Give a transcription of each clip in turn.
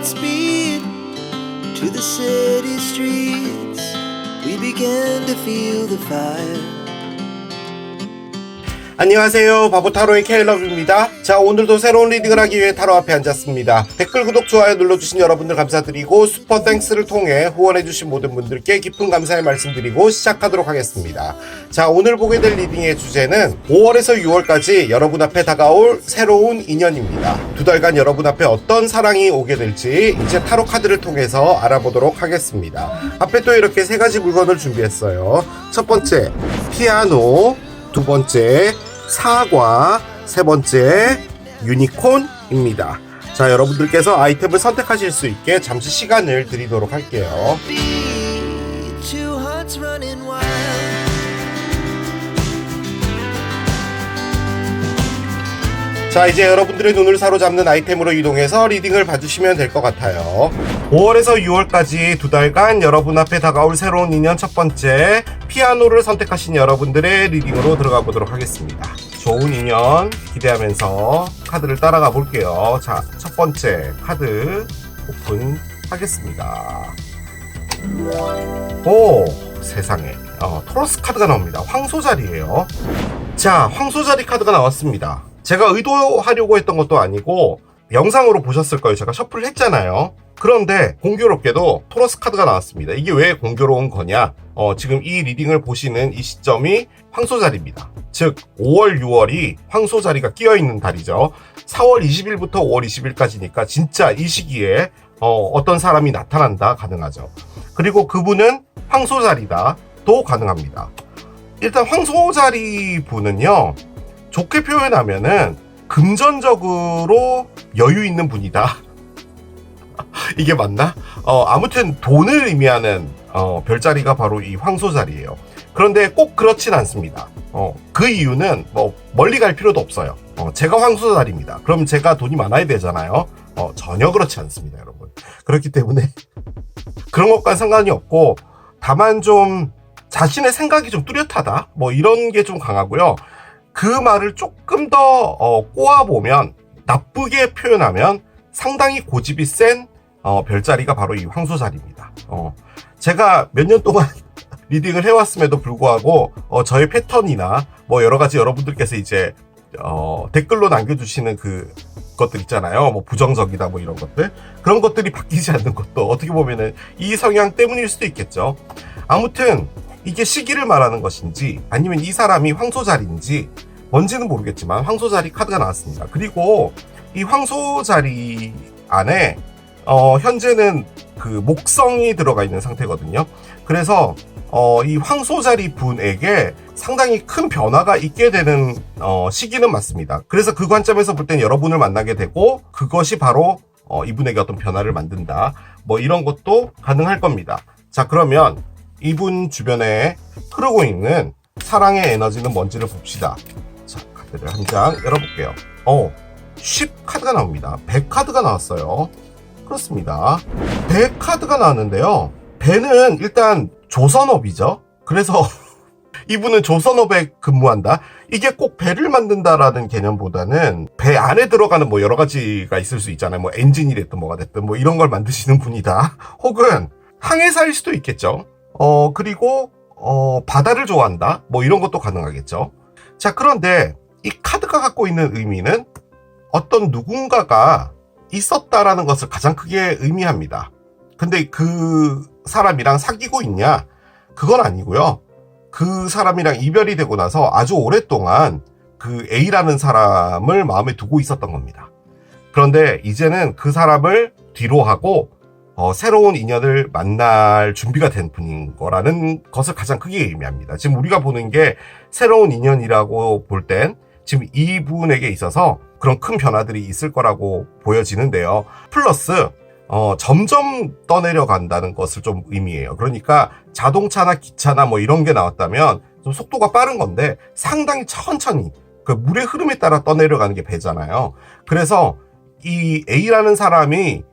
speed to the city streets. We began to feel the fire. 안녕하세요. 바보타로의 케일러브입니다. 자, 오늘도 새로운 리딩을 하기 위해 타로 앞에 앉았습니다. 댓글, 구독, 좋아요 눌러주신 여러분들 감사드리고 슈퍼 땡스를 통해 후원해주신 모든 분들께 깊은 감사의 말씀드리고 시작하도록 하겠습니다. 자, 오늘 보게 될 리딩의 주제는 5월에서 6월까지 여러분 앞에 다가올 새로운 인연입니다. 두 달간 여러분 앞에 어떤 사랑이 오게 될지 이제 타로 카드를 통해서 알아보도록 하겠습니다. 앞에 또 이렇게 세 가지 물건을 준비했어요. 첫 번째, 피아노. 두 번째, 사과. 세 번째, 유니콘입니다. 자, 여러분들께서 아이템을 선택하실 수 있게 잠시 시간을 드리도록 할게요. Two hearts running wild. 자, 이제 여러분들의 눈을 사로잡는 아이템으로 이동해서 리딩을 봐주시면 될 것 같아요. 5월에서 6월까지 두 달간 여러분 앞에 다가올 새로운 인연 첫 번째, 피아노를 선택하신 여러분들의 리딩으로 들어가 보도록 하겠습니다. 좋은 인연 기대하면서 카드를 따라가 볼게요. 자, 첫 번째 카드 오픈하겠습니다. 오, 세상에. 토러스 카드가 나옵니다. 황소자리예요. 자, 황소자리 카드가 나왔습니다. 제가 의도하려고 했던 것도 아니고 영상으로 보셨을 거예요. 제가 셔플을 했잖아요. 그런데 공교롭게도 토러스 카드가 나왔습니다. 이게 왜 공교로운 거냐? 지금 이 리딩을 보시는 이 시점이 황소자리입니다. 즉 5월, 6월이 황소자리가 끼어있는 달이죠. 4월 20일부터 5월 20일까지니까 진짜 이 시기에 어떤 사람이 나타난다 가능하죠. 그리고 그분은 황소자리다 도 가능합니다. 일단 황소자리 분은요, 좋게 표현하면은 금전적으로 여유 있는 분이다. 이게 맞나? 아무튼 돈을 의미하는 별자리가 바로 이 황소자리예요. 그런데 꼭 그렇진 않습니다. 그 이유는 뭐 멀리 갈 필요도 없어요. 제가 황소자리입니다. 그럼 제가 돈이 많아야 되잖아요. 전혀 그렇지 않습니다, 여러분. 그렇기 때문에 그런 것과는 상관이 없고, 다만 좀 자신의 생각이 좀 뚜렷하다, 뭐 이런 게 좀 강하고요. 그 말을 조금 더 꼬아보면, 나쁘게 표현하면 상당히 고집이 센 별자리가 바로 이 황소자리입니다. 제가 몇 년 동안 리딩을 해왔음에도 불구하고 저의 패턴이나 뭐 여러 가지 여러분들께서 이제 댓글로 남겨주시는 그 것들 있잖아요. 뭐 부정적이다 뭐 이런 것들, 그런 것들이 바뀌지 않는 것도 어떻게 보면은 이 성향 때문일 수도 있겠죠. 아무튼 이게 시기를 말하는 것인지 아니면 이 사람이 황소자리인지 뭔지는 모르겠지만 황소자리 카드가 나왔습니다. 그리고 이 황소자리 안에 현재는 그 목성이 들어가 있는 상태거든요. 그래서 이 황소자리 분에게 상당히 큰 변화가 있게 되는 시기는 맞습니다. 그래서 그 관점에서 볼 땐 여러분을 만나게 되고 그것이 바로 이분에게 어떤 변화를 만든다, 뭐 이런 것도 가능할 겁니다. 자, 그러면 이분 주변에 흐르고 있는 사랑의 에너지는 뭔지를 봅시다. 자, 카드를 한 장 열어볼게요. 쉽 카드가 나옵니다. 배 카드가 나왔어요. 그렇습니다. 배 카드가 나왔는데요. 배는 일단 조선업이죠. 그래서 이분은 조선업에 근무한다. 이게 꼭 배를 만든다라는 개념보다는 배 안에 들어가는 뭐 여러 가지가 있을 수 있잖아요. 뭐 엔진이 됐든 뭐가 됐든 뭐 이런 걸 만드시는 분이다. 혹은 항해사일 수도 있겠죠. 그리고 바다를 좋아한다, 뭐 이런 것도 가능하겠죠. 자, 그런데 이 카드가 갖고 있는 의미는 어떤 누군가가 있었다라는 것을 가장 크게 의미합니다. 근데 그 사람이랑 사귀고 있냐? 그건 아니고요. 그 사람이랑 이별이 되고 나서 아주 오랫동안 그 A라는 사람을 마음에 두고 있었던 겁니다. 그런데 이제는 그 사람을 뒤로 하고 새로운 인연을 만날 준비가 된 분인 거라는 것을 가장 크게 의미합니다. 지금 우리가 보는 게 새로운 인연이라고 볼 땐 지금 이분에게 있어서 그런 큰 변화들이 있을 거라고 보여지는데요. 플러스 점점 떠내려 간다는 것을 좀 의미해요. 그러니까 자동차나 기차나 뭐 이런 게 나왔다면 좀 속도가 빠른 건데 상당히 천천히 그 물의 흐름에 따라 떠내려가는 게 배잖아요. 그래서 이 A라는 사람이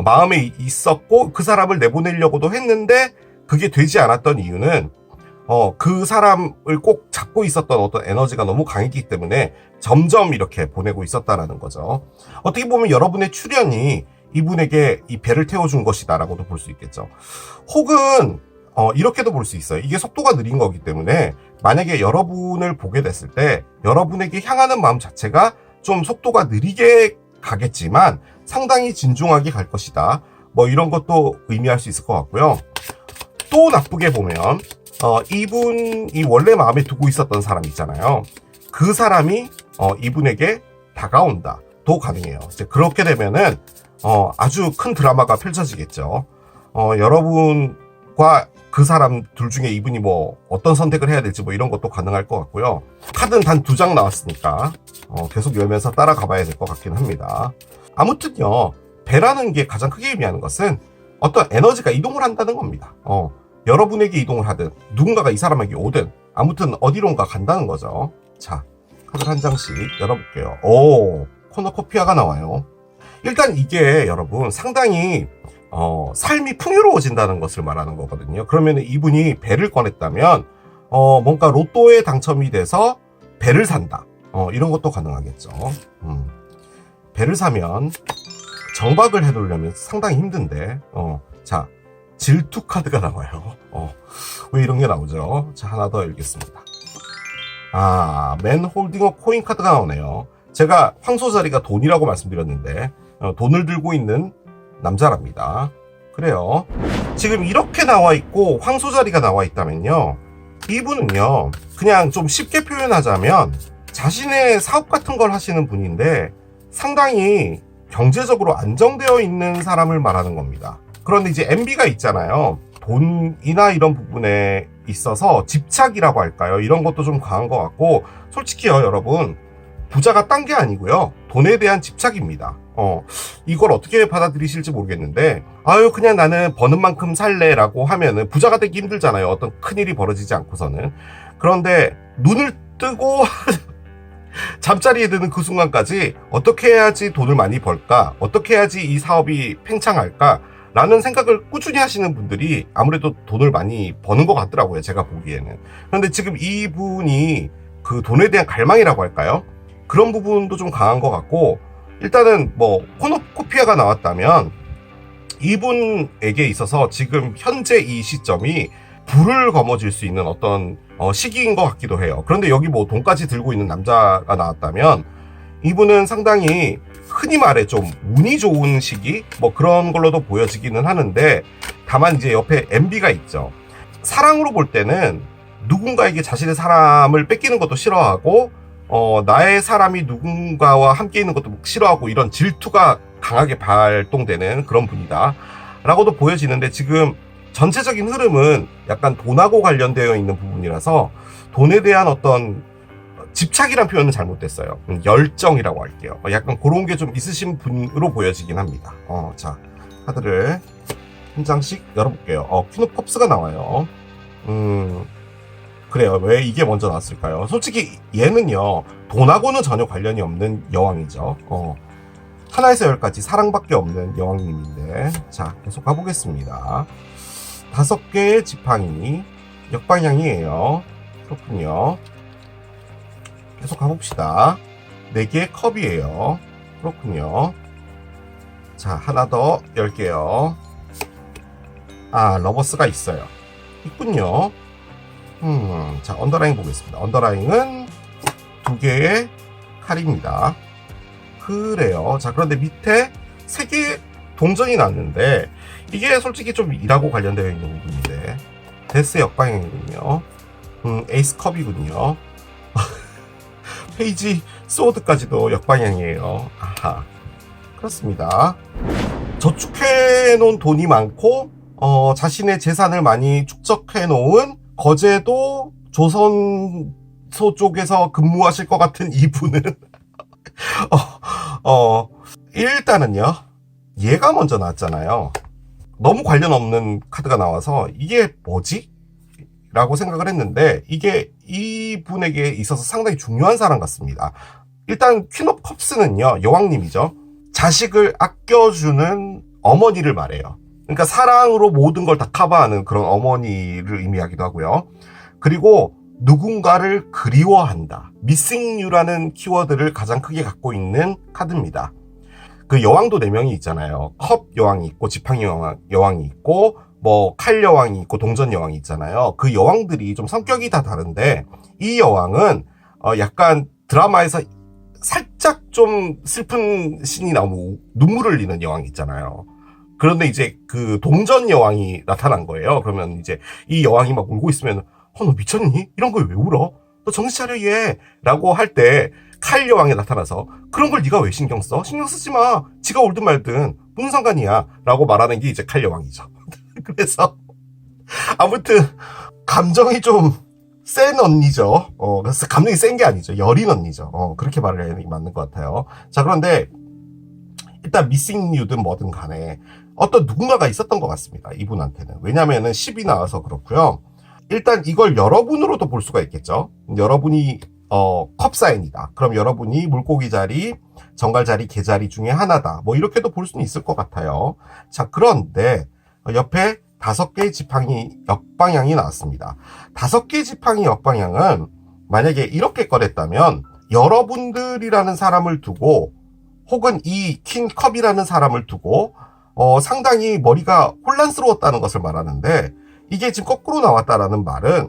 마음에 있었고 그 사람을 내보내려고도 했는데 그게 되지 않았던 이유는 그 사람을 꼭 잡고 있었던 어떤 에너지가 너무 강했기 때문에 점점 이렇게 보내고 있었다라는 거죠. 어떻게 보면 여러분의 출연이 이분에게 이 배를 태워준 것이다 라고도 볼 수 있겠죠. 혹은 이렇게도 볼 수 있어요. 이게 속도가 느린 거기 때문에 만약에 여러분을 보게 됐을 때 여러분에게 향하는 마음 자체가 좀 속도가 느리게 가겠지만 상당히 진중하게 갈 것이다. 뭐 이런 것도 의미할 수 있을 것 같고요. 또 나쁘게 보면 이분이 원래 마음에 두고 있었던 사람 있잖아요. 그 사람이 이분에게 다가온다. 도 가능해요. 이제 그렇게 되면은 아주 큰 드라마가 펼쳐지겠죠. 여러분과 그 사람 둘 중에 이분이 뭐 어떤 선택을 해야 될지 뭐 이런 것도 가능할 것 같고요. 카드는 단 2장 나왔으니까 계속 열면서 따라가 봐야 될 것 같긴 합니다. 아무튼요, 배라는 게 가장 크게 의미하는 것은 어떤 에너지가 이동을 한다는 겁니다. 여러분에게 이동을 하든 누군가가 이 사람에게 오든 아무튼 어디론가 간다는 거죠. 자, 카드를 한 장씩 열어볼게요. 오, 코너코피아가 나와요. 일단 이게 여러분 상당히 삶이 풍요로워진다는 것을 말하는 거거든요. 그러면 이분이 배를 꺼냈다면 뭔가 로또에 당첨이 돼서 배를 산다. 이런 것도 가능하겠죠. 배를 사면 정박을 해놓으려면 상당히 힘든데 자, 질투 카드가 나와요. 왜 이런 게 나오죠? 자, 하나 더 읽겠습니다. 맨 홀딩어 코인 카드가 나오네요. 제가 황소자리가 돈이라고 말씀드렸는데 돈을 들고 있는 남자랍니다. 그래요. 지금 이렇게 나와 있고 황소자리가 나와 있다면요, 이분은요 그냥 좀 쉽게 표현하자면 자신의 사업 같은 걸 하시는 분인데 상당히 경제적으로 안정되어 있는 사람을 말하는 겁니다. 그런데 이제 MB가 있잖아요. 돈이나 이런 부분에 있어서 집착이라고 할까요? 이런 것도 좀 강한 것 같고, 솔직히요 여러분, 부자가 딴 게 아니고요, 돈에 대한 집착입니다. 이걸 어떻게 받아들이실지 모르겠는데, 그냥 나는 버는 만큼 살래 라고 하면은 부자가 되기 힘들잖아요. 어떤 큰일이 벌어지지 않고서는. 그런데 눈을 뜨고 잠자리에 드는 그 순간까지 어떻게 해야지 돈을 많이 벌까? 어떻게 해야지 이 사업이 팽창할까? 라는 생각을 꾸준히 하시는 분들이 아무래도 돈을 많이 버는 것 같더라고요, 제가 보기에는. 그런데 지금 이분이 그 돈에 대한 갈망이라고 할까요? 그런 부분도 좀 강한 것 같고, 일단은 뭐 코노코피아가 나왔다면 이분에게 있어서 지금 현재 이 시점이 불을 거머쥘 수 있는 어떤 시기인 것 같기도 해요. 그런데 여기 뭐 돈까지 들고 있는 남자가 나왔다면 이분은 상당히 흔히 말해 좀 운이 좋은 시기 뭐 그런 걸로도 보여지기는 하는데, 다만 이제 옆에 MB가 있죠. 사랑으로 볼 때는 누군가에게 자신의 사람을 뺏기는 것도 싫어하고 나의 사람이 누군가와 함께 있는 것도 싫어하고 이런 질투가 강하게 발동되는 그런 분이다 라고도 보여지는데, 지금 전체적인 흐름은 약간 돈하고 관련되어 있는 부분이라서 돈에 대한 어떤 집착이란 표현은 잘못됐어요. 열정이라고 할게요. 약간 그런 게 좀 있으신 분으로 보여지긴 합니다. 자, 카드를 한 장씩 열어볼게요. 퀸 오브 컵스가 나와요. 그래요. 왜 이게 먼저 나왔을까요? 솔직히 얘는요, 돈하고는 전혀 관련이 없는 여왕이죠. 하나에서 열까지 사랑밖에 없는 여왕님인데, 자, 계속 가보겠습니다. 5개의 지팡이, 역방향이에요. 그렇군요. 계속 가봅시다. 4개의 컵이에요. 그렇군요. 자, 하나 더 열게요. 러버스가 있어요. 있군요. 자, 언더라인 보겠습니다. 언더라인은 2개의 칼입니다. 그래요. 자, 그런데 밑에 3개의 동전이 났는데, 이게 솔직히 좀 일하고 관련되어 있는 부분인데, 데스 역방향이군요. 에이스 컵이군요. 페이지 소드까지도 역방향이에요. 아하, 그렇습니다. 저축해 놓은 돈이 많고 자신의 재산을 많이 축적해 놓은 거제도 조선소 쪽에서 근무하실 것 같은 이분은 일단은요, 얘가 먼저 나왔잖아요. 너무 관련 없는 카드가 나와서 이게 뭐지? 라고 생각을 했는데, 이게 이분에게 있어서 상당히 중요한 사람 같습니다. 일단 퀸 오브 컵스는요, 여왕님이죠. 자식을 아껴주는 어머니를 말해요. 그러니까 사랑으로 모든 걸 다 커버하는 그런 어머니를 의미하기도 하고요. 그리고 누군가를 그리워한다, missing you라는 키워드를 가장 크게 갖고 있는 카드입니다. 그 여왕도 4명이 있잖아요. 컵 여왕이 있고 지팡이 여왕이 있고 뭐 칼 여왕이 있고 동전 여왕이 있잖아요. 그 여왕들이 좀 성격이 다 다른데 이 여왕은 약간 드라마에서 살짝 좀 슬픈 씬이 나오면 눈물을 흘리는 여왕이 있잖아요. 그런데 이제 그 동전 여왕이 나타난 거예요. 그러면 이제 이 여왕이 막 울고 있으면 너 미쳤니? 이런 거에 왜 울어? 너 정신 차려 얘 라고 할 때 칼 여왕이 나타나서 그런 걸 네가 왜 신경 써? 신경 쓰지 마. 지가 울든 말든 무슨 상관이야 라고 말하는 게 이제 칼 여왕이죠. 그래서 아무튼 감정이 좀 센 언니죠. 그래서 감정이 센 게 아니죠. 여린 언니죠. 그렇게 말을 해야 맞는 것 같아요. 자, 그런데 일단 미싱 유든 뭐든 간에 어떤 누군가가 있었던 것 같습니다. 이분한테는. 왜냐면은 10이 나와서 그렇고요. 일단 이걸 여러분으로도 볼 수가 있겠죠. 여러분이 컵사인이다. 그럼 여러분이 물고기 자리, 정갈 자리, 개 자리 중에 하나다. 뭐 이렇게도 볼 수는 있을 것 같아요. 자, 그런데 옆에 5개의 지팡이 역방향이 나왔습니다. 5개의 지팡이 역방향은 만약에 이렇게 꺼냈다면 여러분들이라는 사람을 두고 혹은 이 퀸컵이라는 사람을 두고 상당히 머리가 혼란스러웠다는 것을 말하는데 이게 지금 거꾸로 나왔다라는 말은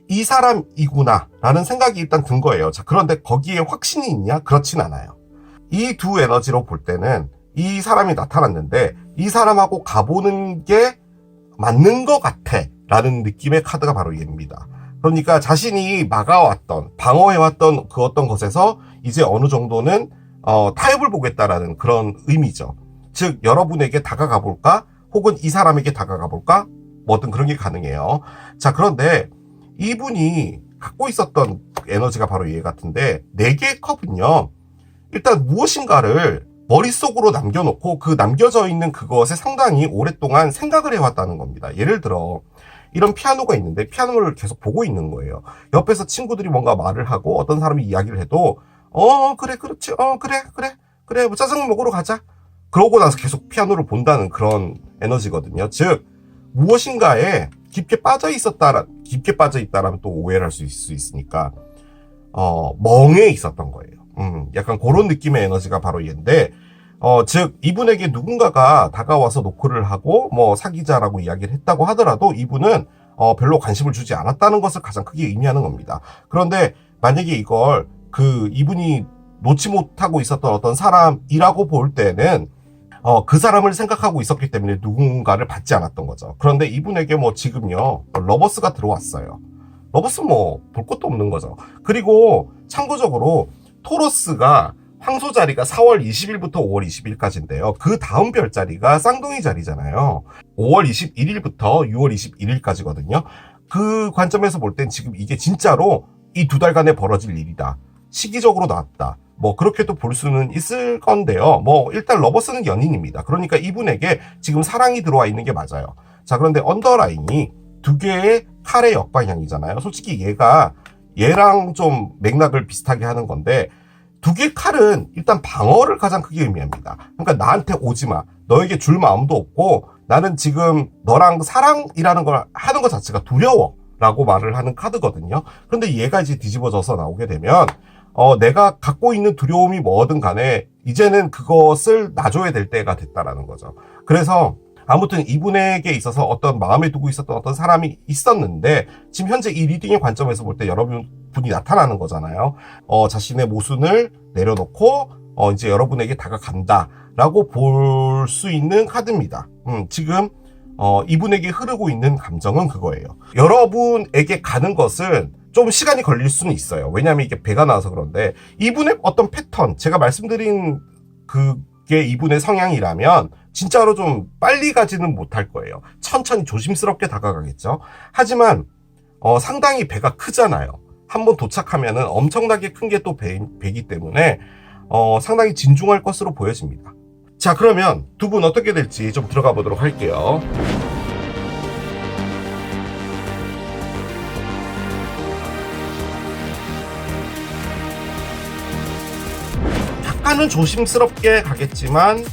이 사람이구나 라는 생각이 일단 든 거예요. 자, 그런데 거기에 확신이 있냐? 그렇진 않아요. 이 두 에너지로 볼 때는 이 사람이 나타났는데 이 사람하고 가보는 게 맞는 것 같아 라는 느낌의 카드가 바로 얘입니다. 그러니까 자신이 막아왔던 방어해왔던 그 어떤 것에서 이제 어느 정도는 타협을 보겠다라는 그런 의미죠. 즉 여러분에게 다가가 볼까 혹은 이 사람에게 다가가 볼까 뭐든 그런 게 가능해요. 자, 그런데 이분이 갖고 있었던 에너지가 바로 얘 같은데 4개의 컵은요 일단 무엇인가를 머릿속으로 남겨놓고 그 남겨져 있는 그것에 상당히 오랫동안 생각을 해왔다는 겁니다. 예를 들어 이런 피아노가 있는데 피아노를 계속 보고 있는 거예요. 옆에서 친구들이 뭔가 말을 하고 어떤 사람이 이야기를 해도 그래 그렇지 그래 뭐 짜장면 먹으러 가자 그러고 나서 계속 피아노를 본다는 그런 에너지거든요. 즉 무엇인가에 깊게 빠져 있다라면 또 오해를 할 수 있으니까 멍에 있었던 거예요. 약간 그런 느낌의 에너지가 바로 얘인데 즉 이분에게 누군가가 다가와서 노크를 하고 뭐 사귀자라고 이야기를 했다고 하더라도 이분은 별로 관심을 주지 않았다는 것을 가장 크게 의미하는 겁니다. 그런데 만약에 이걸 이분이 놓지 못하고 있었던 어떤 사람이라고 볼 때는 그 사람을 생각하고 있었기 때문에 누군가를 받지 않았던 거죠. 그런데 이분에게 뭐 지금요 러버스가 들어왔어요. 러버스 뭐 볼 것도 없는 거죠. 그리고 참고적으로 토러스가 황소 자리가 4월 20일부터 5월 20일까지인데요. 그 다음 별 자리가 쌍둥이 자리잖아요. 5월 21일부터 6월 21일까지거든요. 그 관점에서 볼 땐 지금 이게 진짜로 이 2달간에 벌어질 일이다. 시기적으로 나왔다. 뭐 그렇게도 볼 수는 있을 건데요. 뭐 일단 러버스는 연인입니다. 그러니까 이분에게 지금 사랑이 들어와 있는 게 맞아요. 자, 그런데 언더라인이 2개의 칼의 역방향이잖아요. 솔직히 얘랑 좀 맥락을 비슷하게 하는 건데 2개의 칼은 일단 방어를 가장 크게 의미합니다. 그러니까 나한테 오지 마. 너에게 줄 마음도 없고 나는 지금 너랑 사랑이라는 걸 하는 것 자체가 두려워 라고 말을 하는 카드거든요. 그런데 얘가 이제 뒤집어져서 나오게 되면 내가 갖고 있는 두려움이 뭐든 간에 이제는 그것을 놔줘야 될 때가 됐다라는 거죠. 그래서 아무튼 이분에게 있어서 어떤 마음에 두고 있었던 어떤 사람이 있었는데 지금 현재 이 리딩의 관점에서 볼 때 여러분이 나타나는 거잖아요. 자신의 모순을 내려놓고 이제 여러분에게 다가간다라고 볼 수 있는 카드입니다. 지금 이분에게 흐르고 있는 감정은 그거예요. 여러분에게 가는 것은 좀 시간이 걸릴 수는 있어요. 왜냐하면 이게 배가 나와서 그런데 이분의 어떤 패턴, 제가 말씀드린 그게 이분의 성향이라면 진짜로 좀 빨리 가지는 못할 거예요. 천천히 조심스럽게 다가가겠죠. 하지만 상당히 배가 크잖아요. 한번 도착하면은 엄청나게 큰 게 또 배기 때문에 상당히 진중할 것으로 보여집니다. 자, 그러면 두 분 어떻게 될지 좀 들어가 보도록 할게요. 약간은 조심스럽게 가겠지만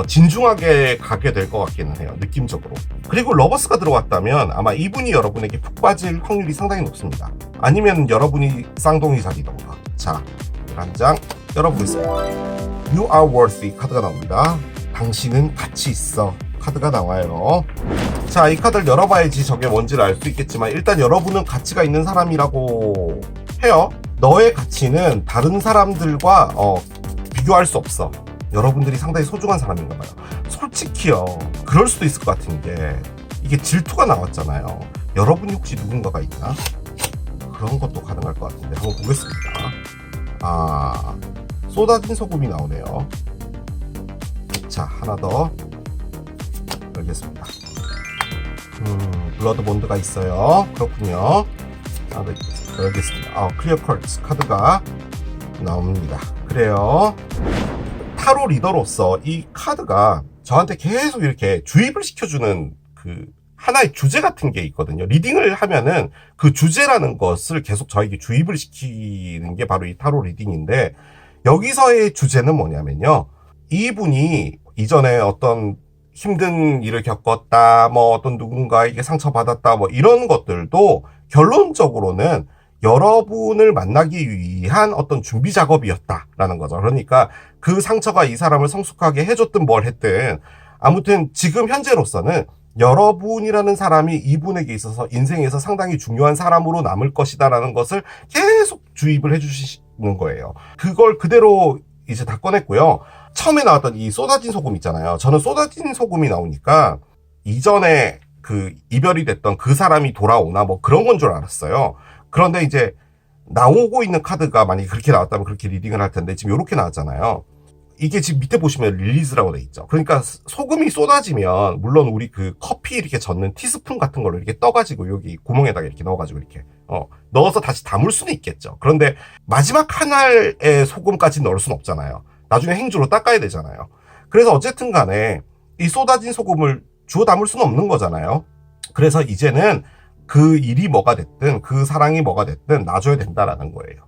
진중하게 가게 될 것 같기는 해요. 느낌적으로. 그리고 러버스가 들어왔다면 아마 이분이 여러분에게 푹 빠질 확률이 상당히 높습니다. 아니면 여러분이 쌍둥이 자리던가. 자, 한 장 열어보겠습니다. You are worthy 카드가 나옵니다. 당신은 가치 있어 카드가 나와요. 자, 이 카드를 열어봐야지 저게 뭔지를 알 수 있겠지만 일단 여러분은 가치가 있는 사람이라고 해요. 너의 가치는 다른 사람들과 비교할 수 없어. 여러분들이 상당히 소중한 사람인가 봐요. 솔직히요, 그럴 수도 있을 것 같은 게 이게 질투가 나왔잖아요. 여러분이 혹시 누군가가 있나? 그런 것도 가능할 것 같은데 한번 보겠습니다. 쏟아진 소금이 나오네요. 자, 하나 더 열겠습니다. 블러드 본드가 있어요. 그렇군요. 하나 더 열겠습니다. 클리어 컬츠 카드가 나옵니다. 그래요. 타로 리더로서 이 카드가 저한테 계속 이렇게 주입을 시켜주는 그 하나의 주제 같은 게 있거든요. 리딩을 하면은 그 주제라는 것을 계속 저에게 주입을 시키는 게 바로 이 타로 리딩인데, 여기서의 주제는 뭐냐면요. 이분이 이전에 어떤 힘든 일을 겪었다, 뭐 어떤 누군가에게 상처받았다, 뭐 이런 것들도 결론적으로는 여러분을 만나기 위한 어떤 준비 작업이었다라는 거죠. 그러니까 그 상처가 이 사람을 성숙하게 해줬든 뭘 했든 아무튼 지금 현재로서는 여러분이라는 사람이 이분에게 있어서 인생에서 상당히 중요한 사람으로 남을 것이다라는 것을 계속 주입을 해주시는 거예요. 그걸 그대로 이제 다 꺼냈고요. 처음에 나왔던 이 쏟아진 소금 있잖아요. 저는 쏟아진 소금이 나오니까 이전에 그 이별이 됐던 그 사람이 돌아오나 뭐 그런 건 줄 알았어요. 그런데 이제 나오고 있는 카드가 만약에 그렇게 나왔다면 그렇게 리딩을 할 텐데 지금 이렇게 나왔잖아요. 이게 지금 밑에 보시면 릴리즈라고 돼 있죠. 그러니까 소금이 쏟아지면 물론 우리 그 커피 이렇게 젓는 티스푼 같은 걸로 이렇게 떠가지고 여기 구멍에다가 이렇게 넣어가지고 이렇게 넣어서 다시 담을 수는 있겠죠. 그런데 마지막 한 알의 소금까지 넣을 수는 없잖아요. 나중에 행주로 닦아야 되잖아요. 그래서 어쨌든 간에 이 쏟아진 소금을 주워 담을 수는 없는 거잖아요. 그래서 이제는 그 일이 뭐가 됐든 그 사랑이 뭐가 됐든 놔줘야 된다라는 거예요.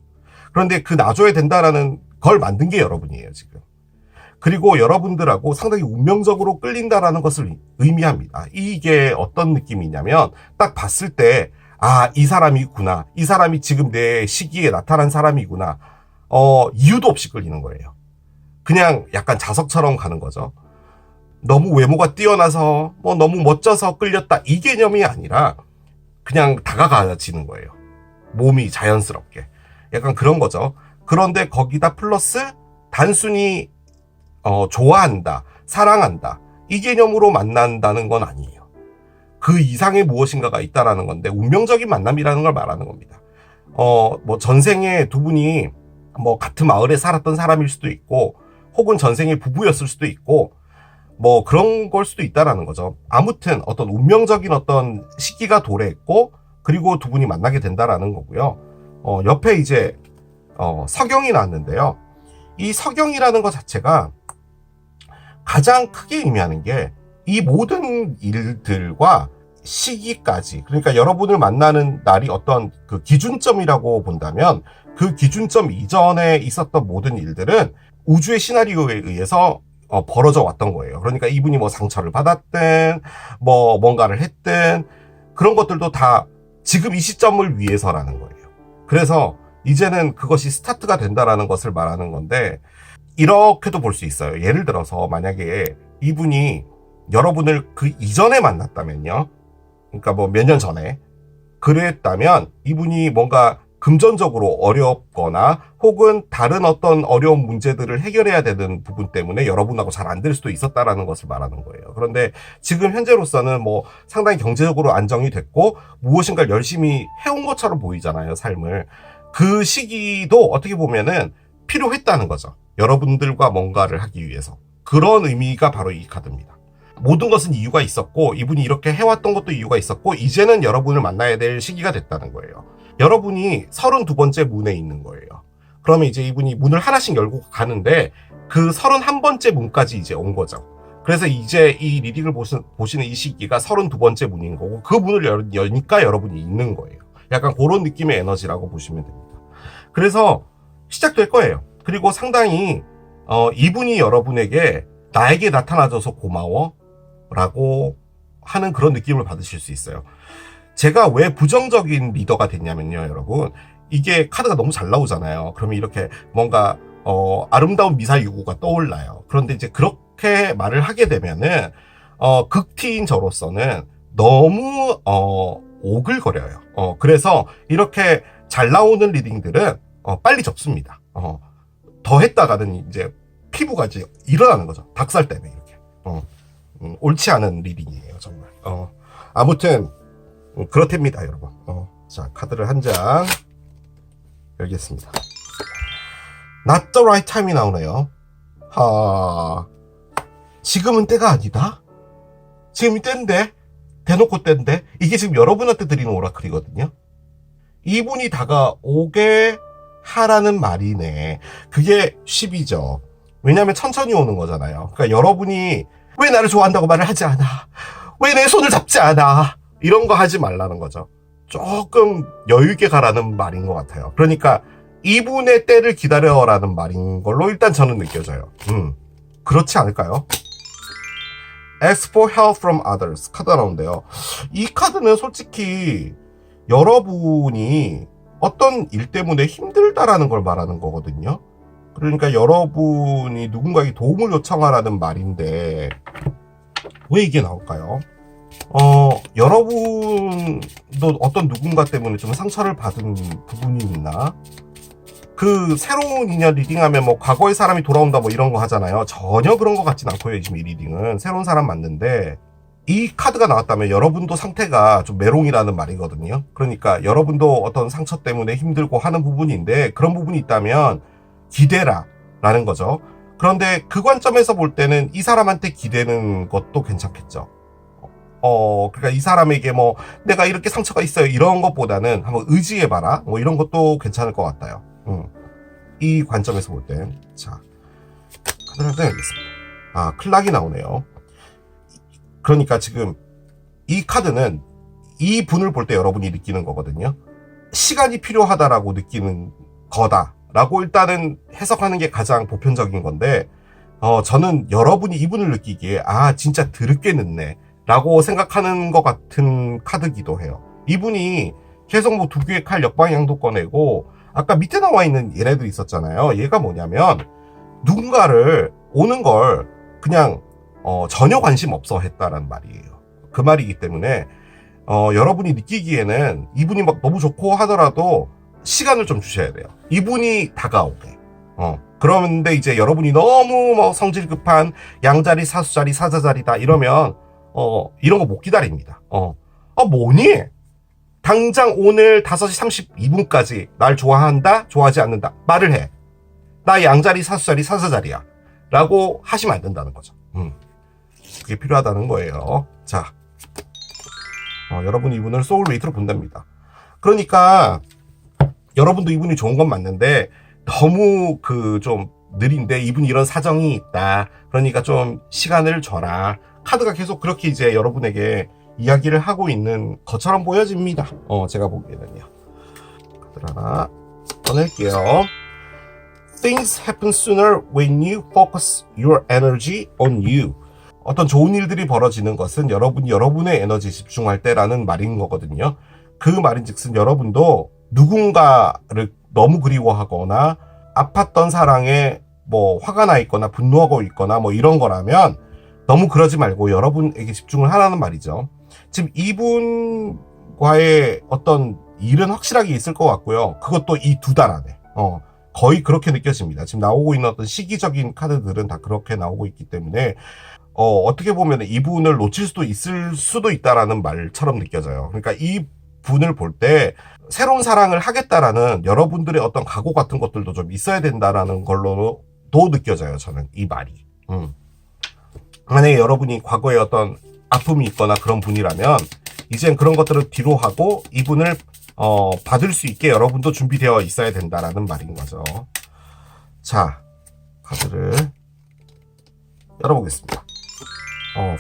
그런데 그 놔줘야 된다라는 걸 만든 게 여러분이에요, 지금. 그리고 여러분들하고 상당히 운명적으로 끌린다라는 것을 의미합니다. 이게 어떤 느낌이냐면 딱 봤을 때 이 사람이구나. 이 사람이 지금 내 시기에 나타난 사람이구나. 이유도 없이 끌리는 거예요. 그냥 약간 자석처럼 가는 거죠. 너무 외모가 뛰어나서 뭐 너무 멋져서 끌렸다 이 개념이 아니라 그냥 다가가지는 거예요. 몸이 자연스럽게. 약간 그런 거죠. 그런데 거기다 플러스 단순히 좋아한다, 사랑한다 이 개념으로 만난다는 건 아니에요. 그 이상의 무엇인가가 있다라는 건데 운명적인 만남이라는 걸 말하는 겁니다. 뭐 전생에 두 분이 뭐 같은 마을에 살았던 사람일 수도 있고 혹은 전생에 부부였을 수도 있고 뭐 그런 걸 수도 있다라는 거죠. 아무튼 어떤 운명적인 어떤 시기가 도래했고 그리고 두 분이 만나게 된다라는 거고요. 옆에 이제 서경이 나왔는데요. 이 서경이라는 것 자체가 가장 크게 의미하는 게 이 모든 일들과 시기까지, 그러니까 여러분을 만나는 날이 어떤 그 기준점이라고 본다면 그 기준점 이전에 있었던 모든 일들은 우주의 시나리오에 의해서 벌어져 왔던 거예요. 그러니까 이분이 뭐 상처를 받았든 뭐 뭔가를 했든 그런 것들도 다 지금 이 시점을 위해서라는 거예요. 그래서 이제는 그것이 스타트가 된다라는 것을 말하는 건데 이렇게도 볼 수 있어요. 예를 들어서 만약에 이분이 여러분을 그 이전에 만났다면요. 그러니까 뭐 몇 년 전에 그랬다면 이분이 뭔가 금전적으로 어렵거나 혹은 다른 어떤 어려운 문제들을 해결해야 되는 부분 때문에 여러분하고 잘 안 될 수도 있었다라는 것을 말하는 거예요. 그런데 지금 현재로서는 뭐 상당히 경제적으로 안정이 됐고 무엇인가를 열심히 해온 것처럼 보이잖아요, 삶을. 그 시기도 어떻게 보면은 필요했다는 거죠. 여러분들과 뭔가를 하기 위해서. 그런 의미가 바로 이 카드입니다. 모든 것은 이유가 있었고 이분이 이렇게 해왔던 것도 이유가 있었고 이제는 여러분을 만나야 될 시기가 됐다는 거예요. 여러분이 32번째 문에 있는 거예요. 그러면 이제 이분이 문을 하나씩 열고 가는데 그 31번째 문까지 이제 온 거죠. 그래서 이제 이 리딩을 보시는 이 시기가 32번째 문인 거고 그 문을 여니까 여러분이 있는 거예요. 약간 그런 느낌의 에너지라고 보시면 됩니다. 그래서 시작될 거예요. 그리고 상당히 이분이 여러분에게 나에게 나타나줘서 고마워 라고 하는 그런 느낌을 받으실 수 있어요. 제가 왜 부정적인 리더가 됐냐면요, 여러분. 이게 카드가 너무 잘 나오잖아요. 그러면 이렇게 뭔가 아름다운 미사 유구가 떠올라요. 그런데 이제 그렇게 말을 하게 되면은 극티인 저로서는 너무 오글거려요. 그래서 이렇게 잘 나오는 리딩들은 빨리 접습니다. 더 했다가는 이제 피부가 이제 일어나는 거죠. 닭살 때문에 이렇게. 옳지 않은 리딩이에요, 정말. 아무튼 그렇답니다, 여러분. 자, 카드를 한 장 열겠습니다. Not the right time이 나오네요. 지금은 때가 아니다? 지금이 때인데? 대놓고 때인데? 이게 지금 여러분한테 드리는 오라클이거든요. 이분이 다가오게 하라는 말이네. 그게 10이죠. 왜냐면 천천히 오는 거잖아요. 그러니까 여러분이 왜 나를 좋아한다고 말을 하지 않아? 왜 내 손을 잡지 않아? 이런 거 하지 말라는 거죠. 조금 여유있게 가라는 말인 것 같아요. 그러니까 이분의 때를 기다려라는 말인 걸로 일단 저는 느껴져요. 그렇지 않을까요? Ask for help from others 카드가 나오는데요. 이 카드는 솔직히 여러분이 어떤 일 때문에 힘들다라는 걸 말하는 거거든요. 그러니까 여러분이 누군가에게 도움을 요청하라는 말인데 왜 이게 나올까요? 여러분도 어떤 누군가 때문에 좀 상처를 받은 부분이 있나? 그 새로운 인연 리딩하면 뭐 과거의 사람이 돌아온다 뭐 이런 거 하잖아요. 전혀 그런 것 같진 않고요. 지금 이 리딩은 새로운 사람 맞는데 이 카드가 나왔다면 여러분도 상태가 좀 메롱이라는 말이거든요. 그러니까 여러분도 어떤 상처 때문에 힘들고 하는 부분인데 그런 부분이 있다면 기대라 라는 거죠. 그런데 그 관점에서 볼 때는 이 사람한테 기대는 것도 괜찮겠죠. 그러니까 이 사람에게 뭐 내가 이렇게 상처가 있어요 이런 것보다는 한번 의지해봐라 뭐 이런 것도 괜찮을 것 같아요. 이 관점에서 볼 땐. 자, 카드를 한 장 열겠습니다. 클락이 나오네요. 그러니까 지금 이 카드는 이 분을 볼 때 여러분이 느끼는 거거든요. 시간이 필요하다라고 느끼는 거다라고 일단은 해석하는 게 가장 보편적인 건데 저는 여러분이 이분을 느끼기에 진짜 드럽게 늦네 라고 생각하는 것 같은 카드기도 해요. 이분이 계속 뭐 두 개의 칼 역방향도 꺼내고 아까 밑에 나와 있는 얘네도 있었잖아요. 얘가 뭐냐면 누군가를 오는 걸 그냥 전혀 관심 없어 했다라는 말이에요. 그 말이기 때문에 여러분이 느끼기에는 이분이 막 너무 좋고 하더라도 시간을 좀 주셔야 돼요. 이분이 다가오게. 그런데 이제 여러분이 너무 뭐 성질 급한 양자리, 사수자리, 사자자리다 이러면 이런 거 못 기다립니다. 뭐니? 당장 오늘 5시 32분까지 날 좋아한다? 좋아하지 않는다? 말을 해. 나 양자리, 사수자리, 사자자리야. 라고 하시면 안 된다는 거죠. 그게 필요하다는 거예요. 자, 여러분이 이분을 소울메이트로 본답니다. 그러니까 여러분도 이분이 좋은 건 맞는데 너무 좀 느린데 이분이 이런 사정이 있다. 그러니까 좀 시간을 줘라. 카드가 계속 그렇게 이제 여러분에게 이야기를 하고 있는 것처럼 보여집니다. 제가 보기에는요. 카드를 하나 꺼낼게요. Things happen sooner when you focus your energy on you. 어떤 좋은 일들이 벌어지는 것은 여러분이 여러분의 에너지에 집중할 때라는 말인 거거든요. 그 말인즉슨 여러분도 누군가를 너무 그리워하거나 아팠던 사랑에 뭐 화가 나 있거나 분노하고 있거나 뭐 이런 거라면 너무 그러지 말고 여러분에게 집중을 하라는 말이죠. 지금 이분과의 어떤 일은 확실하게 있을 것 같고요. 그것도 이 2달 안에 거의 그렇게 느껴집니다. 지금 나오고 있는 어떤 시기적인 카드들은 다 그렇게 나오고 있기 때문에 어떻게 보면 이분을 놓칠 수도 있을 수도 있다라는 말처럼 느껴져요. 그러니까 이 분을 볼 때 새로운 사랑을 하겠다라는 여러분들의 어떤 각오 같은 것들도 좀 있어야 된다라는 걸로도 느껴져요. 저는 이 말이. 만약에 여러분이 과거에 어떤 아픔이 있거나 그런 분이라면 이젠 그런 것들을 뒤로 하고 이분을 받을 수 있게 여러분도 준비되어 있어야 된다라는 말인 거죠. 자, 카드를 열어보겠습니다.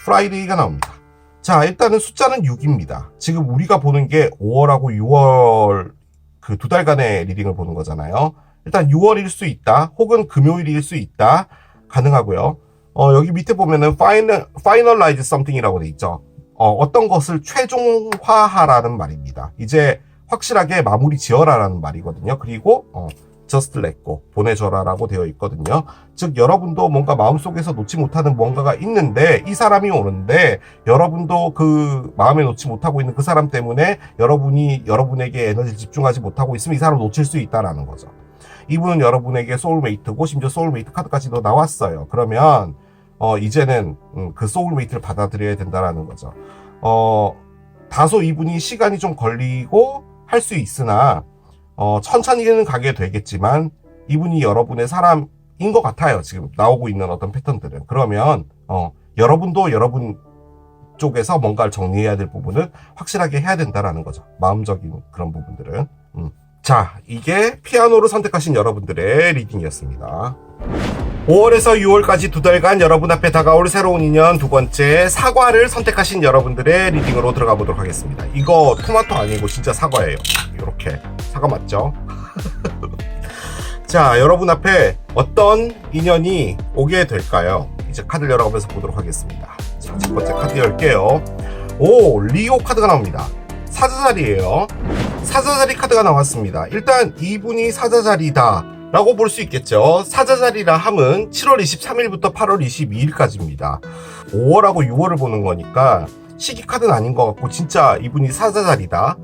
프라이데이가 나옵니다. 자, 일단은 숫자는 6입니다. 지금 우리가 보는 게 5월하고 6월 그 2달간의 리딩을 보는 거잖아요. 일단 6월일 수 있다. 혹은 금요일일 수 있다. 가능하고요. 여기 밑에 보면은 finalize something이라고 돼 있죠. 어떤 것을 최종화하라는 말입니다. 이제 확실하게 마무리 지어라라는 말이거든요. 그리고 just let go, 보내줘라 라고 되어 있거든요. 즉 여러분도 뭔가 마음속에서 놓지 못하는 뭔가가 있는데 이 사람이 오는데 여러분도 그 마음에 놓지 못하고 있는 그 사람 때문에 여러분이 여러분에게 에너지를 집중하지 못하고 있으면 이 사람을 놓칠 수 있다라는 거죠. 이분은 여러분에게 소울메이트고 심지어 소울메이트 카드까지도 나왔어요. 그러면 이제는 그 소울메이트를 받아들여야 된다라는 거죠. 다소 이분이 시간이 좀 걸리고 할 수 있으나 천천히는 가게 되겠지만 이분이 여러분의 사람인 것 같아요. 지금 나오고 있는 어떤 패턴들은. 그러면 여러분도 여러분 쪽에서 뭔가를 정리해야 될 부분은 확실하게 해야 된다라는 거죠. 마음적인 그런 부분들은. 자, 이게 피아노를 선택하신 여러분들의 리딩이었습니다. 5월에서 6월까지 2달간 여러분 앞에 다가올 새로운 인연 두 번째, 사과를 선택하신 여러분들의 리딩으로 들어가 보도록 하겠습니다. 이거 토마토 아니고 진짜 사과예요. 이렇게 사과 맞죠? 자, 여러분 앞에 어떤 인연이 오게 될까요? 이제 카드를 열어가면서 보도록 하겠습니다. 자, 첫 번째 카드 열게요. 오, 리오 카드가 나옵니다. 사자자리예요. 사자자리 카드가 나왔습니다. 일단 이분이 사자자리다 라고 볼 수 있겠죠. 사자자리라 함은 7월 23일부터 8월 22일까지입니다. 5월하고 6월을 보는 거니까 시기 카드는 아닌 것 같고 진짜 이분이 사자자리다.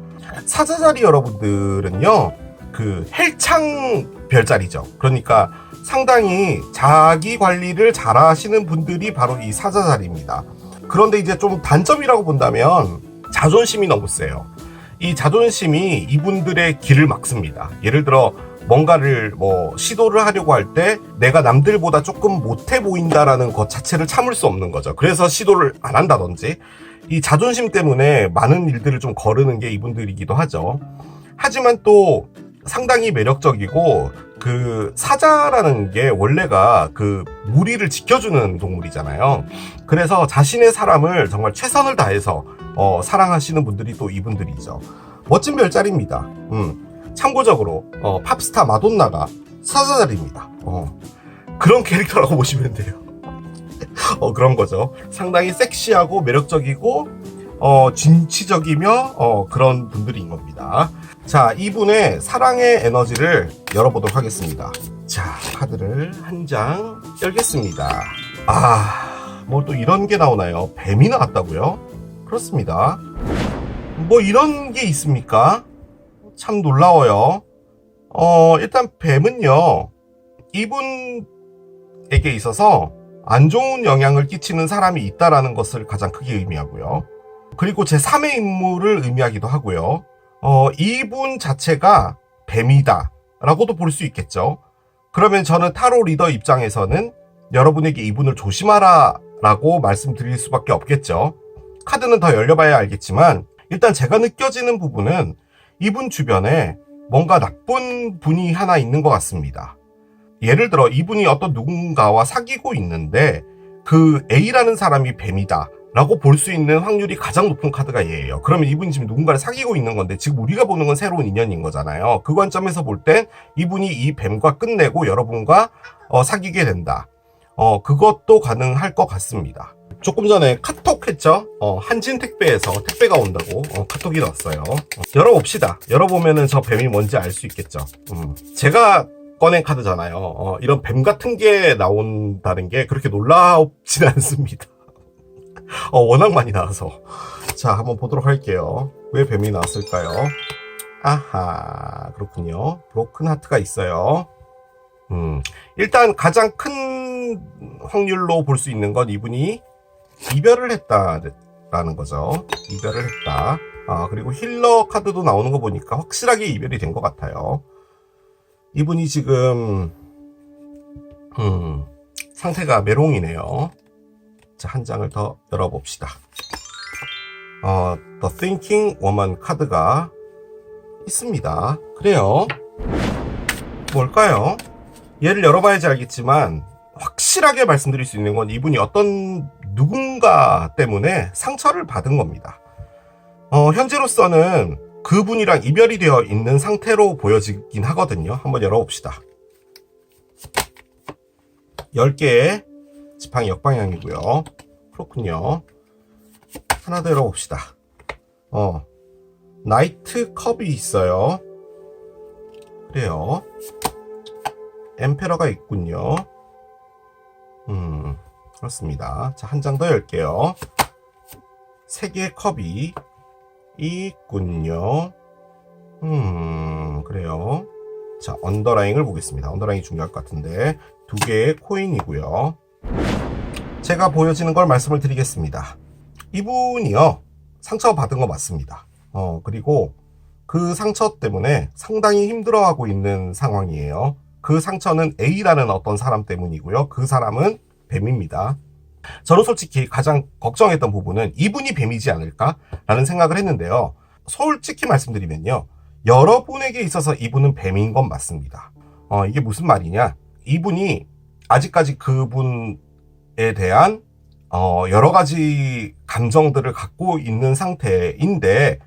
사자자리 여러분들은요, 그 헬창 별자리죠. 그러니까 상당히 자기 관리를 잘 하시는 분들이 바로 이 사자자리입니다. 그런데 이제 좀 단점이라고 본다면 자존심이 너무 세요. 이 자존심이 이분들의 길을 막습니다. 예를 들어 뭔가를 시도를 하려고 할 때 내가 남들보다 조금 못해 보인다라는 것 자체를 참을 수 없는 거죠. 그래서 시도를 안 한다든지 이 자존심 때문에 많은 일들을 좀 거르는 게 이분들이기도 하죠. 하지만 또 상당히 매력적이고 그 사자라는 게 원래가 그 무리를 지켜주는 동물이잖아요. 그래서 자신의 사람을 정말 최선을 다해서 사랑하시는 분들이 또 이분들이죠. 멋진 별자리입니다. 참고적으로 팝스타 마돈나가 사자자리입니다. 그런 캐릭터라고 보시면 돼요. 그런 거죠. 상당히 섹시하고 매력적이고 진취적이며 그런 분들인 겁니다. 자, 이분의 사랑의 에너지를 열어보도록 하겠습니다. 자, 카드를 한 장 열겠습니다. 뭐 또 이런 게 나오나요? 뱀이 나왔다고요? 그렇습니다. 뭐 이런 게 있습니까? 참 놀라워요. 일단 뱀은요, 이분에게 있어서 안 좋은 영향을 끼치는 사람이 있다라는 것을 가장 크게 의미하고요. 그리고 제3의 인물을 의미하기도 하고요. 이분 자체가 뱀이다 라고도 볼 수 있겠죠. 그러면 저는 타로 리더 입장에서는 여러분에게 이분을 조심하라 라고 말씀드릴 수밖에 없겠죠. 카드는 더 열려봐야 알겠지만 일단 제가 느껴지는 부분은 이분 주변에 뭔가 나쁜 분이 하나 있는 것 같습니다. 예를 들어 이분이 어떤 누군가와 사귀고 있는데 그 A라는 사람이 뱀이다 라고 볼 수 있는 확률이 가장 높은 카드가 얘예요. 그러면 이분이 지금 누군가를 사귀고 있는 건데 지금 우리가 보는 건 새로운 인연인 거잖아요. 그 관점에서 볼 땐 이분이 이 뱀과 끝내고 여러분과 사귀게 된다. 그것도 가능할 것 같습니다. 조금 전에 카톡 했죠? 한진 택배에서 택배가 온다고 카톡이 왔어요. 열어봅시다. 열어보면은 저 뱀이 뭔지 알 수 있겠죠. 제가 꺼낸 카드잖아요. 이런 뱀 같은 게 나온다는 게 그렇게 놀랍진 않습니다. 워낙 많이 나와서. 자, 한번 보도록 할게요. 왜 뱀이 나왔을까요? 아하, 그렇군요. 브로큰 하트가 있어요. 일단 가장 큰 확률로 볼 수 있는 건 이분이 이별을 했다라는 거죠. 이별을 했다. 그리고 힐러 카드도 나오는 거 보니까 확실하게 이별이 된 것 같아요. 이분이 지금 상태가 메롱이네요. 자, 한 장을 더 열어봅시다. The Thinking Woman 카드가 있습니다. 그래요. 뭘까요? 얘를 열어봐야지 알겠지만 확실하게 말씀드릴 수 있는 건 이분이 어떤 누군가 때문에 상처를 받은 겁니다. 현재로서는 그분이랑 이별이 되어 있는 상태로 보여지긴 하거든요. 한번 열어봅시다. 10개의 지팡이 역방향이고요. 그렇군요. 하나 더 열어봅시다. 나이트 컵이 있어요. 그래요. 엠페러가 있군요. 그렇습니다. 자, 한 장 더 열게요. 3개의 컵이 있군요. 그래요. 자, 언더라인을 보겠습니다. 언더라인이 중요할 것 같은데 2개의 코인이고요. 제가 보여지는 걸 말씀을 드리겠습니다. 이분이요, 상처받은 거 맞습니다. 그리고 그 상처 때문에 상당히 힘들어하고 있는 상황이에요. 그 상처는 A라는 어떤 사람 때문이고요. 그 사람은 뱀입니다. 저는 솔직히 가장 걱정했던 부분은 이분이 뱀이지 않을까라는 생각을 했는데요. 솔직히 말씀드리면요, 여러분에게 있어서 이분은 뱀인 건 맞습니다. 이게 무슨 말이냐, 이분이 아직까지 그분에 대한 여러 가지 감정들을 갖고 있는 상태인데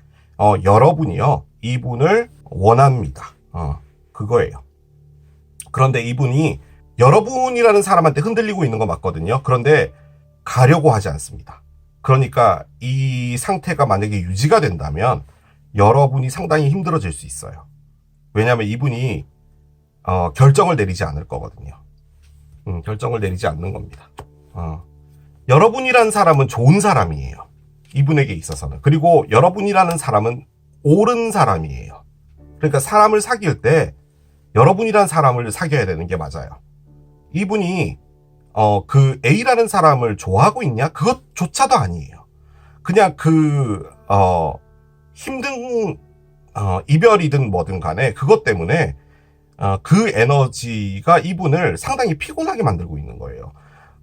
여러분이요, 이분을 원합니다. 그거예요. 그런데 이분이 여러분이라는 사람한테 흔들리고 있는 건 맞거든요. 그런데 가려고 하지 않습니다. 그러니까 이 상태가 만약에 유지가 된다면 여러분이 상당히 힘들어질 수 있어요. 왜냐하면 이분이 결정을 내리지 않을 거거든요. 결정을 내리지 않는 겁니다. 여러분이라는 사람은 좋은 사람이에요. 이분에게 있어서는. 그리고 여러분이라는 사람은 옳은 사람이에요. 그러니까 사람을 사귈 때 여러분이라는 사람을 사귀어야 되는 게 맞아요. 이분이 그 A라는 사람을 좋아하고 있냐? 그것조차도 아니에요. 그냥 힘든 이별이든 뭐든 간에 그것 때문에 그 에너지가 이분을 상당히 피곤하게 만들고 있는 거예요.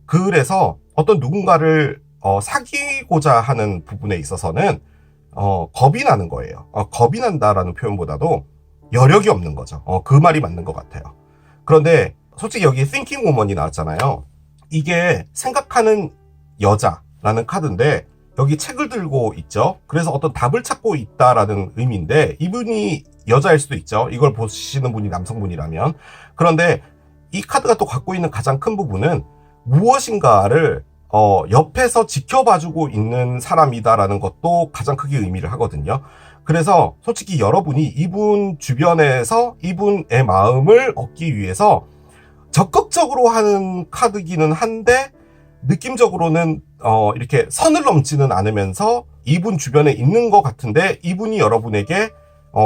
그래서 어떤 누군가를 사귀고자 하는 부분에 있어서는 겁이 나는 거예요. 겁이 난다라는 표현보다도 여력이 없는 거죠. 그 말이 맞는 것 같아요. 그런데 솔직히 여기 Thinking Woman이 나왔잖아요. 이게 생각하는 여자라는 카드인데 여기 책을 들고 있죠. 그래서 어떤 답을 찾고 있다라는 의미인데 이분이 여자일 수도 있죠. 이걸 보시는 분이 남성분이라면. 그런데 이 카드가 또 갖고 있는 가장 큰 부분은 무엇인가를 옆에서 지켜봐주고 있는 사람이다라는 것도 가장 크게 의미를 하거든요. 그래서 솔직히 여러분이 이분 주변에서 이분의 마음을 얻기 위해서 적극적으로 하는 카드기는 한데 느낌적으로는 이렇게 선을 넘지는 않으면서 이분 주변에 있는 것 같은데 이분이 여러분에게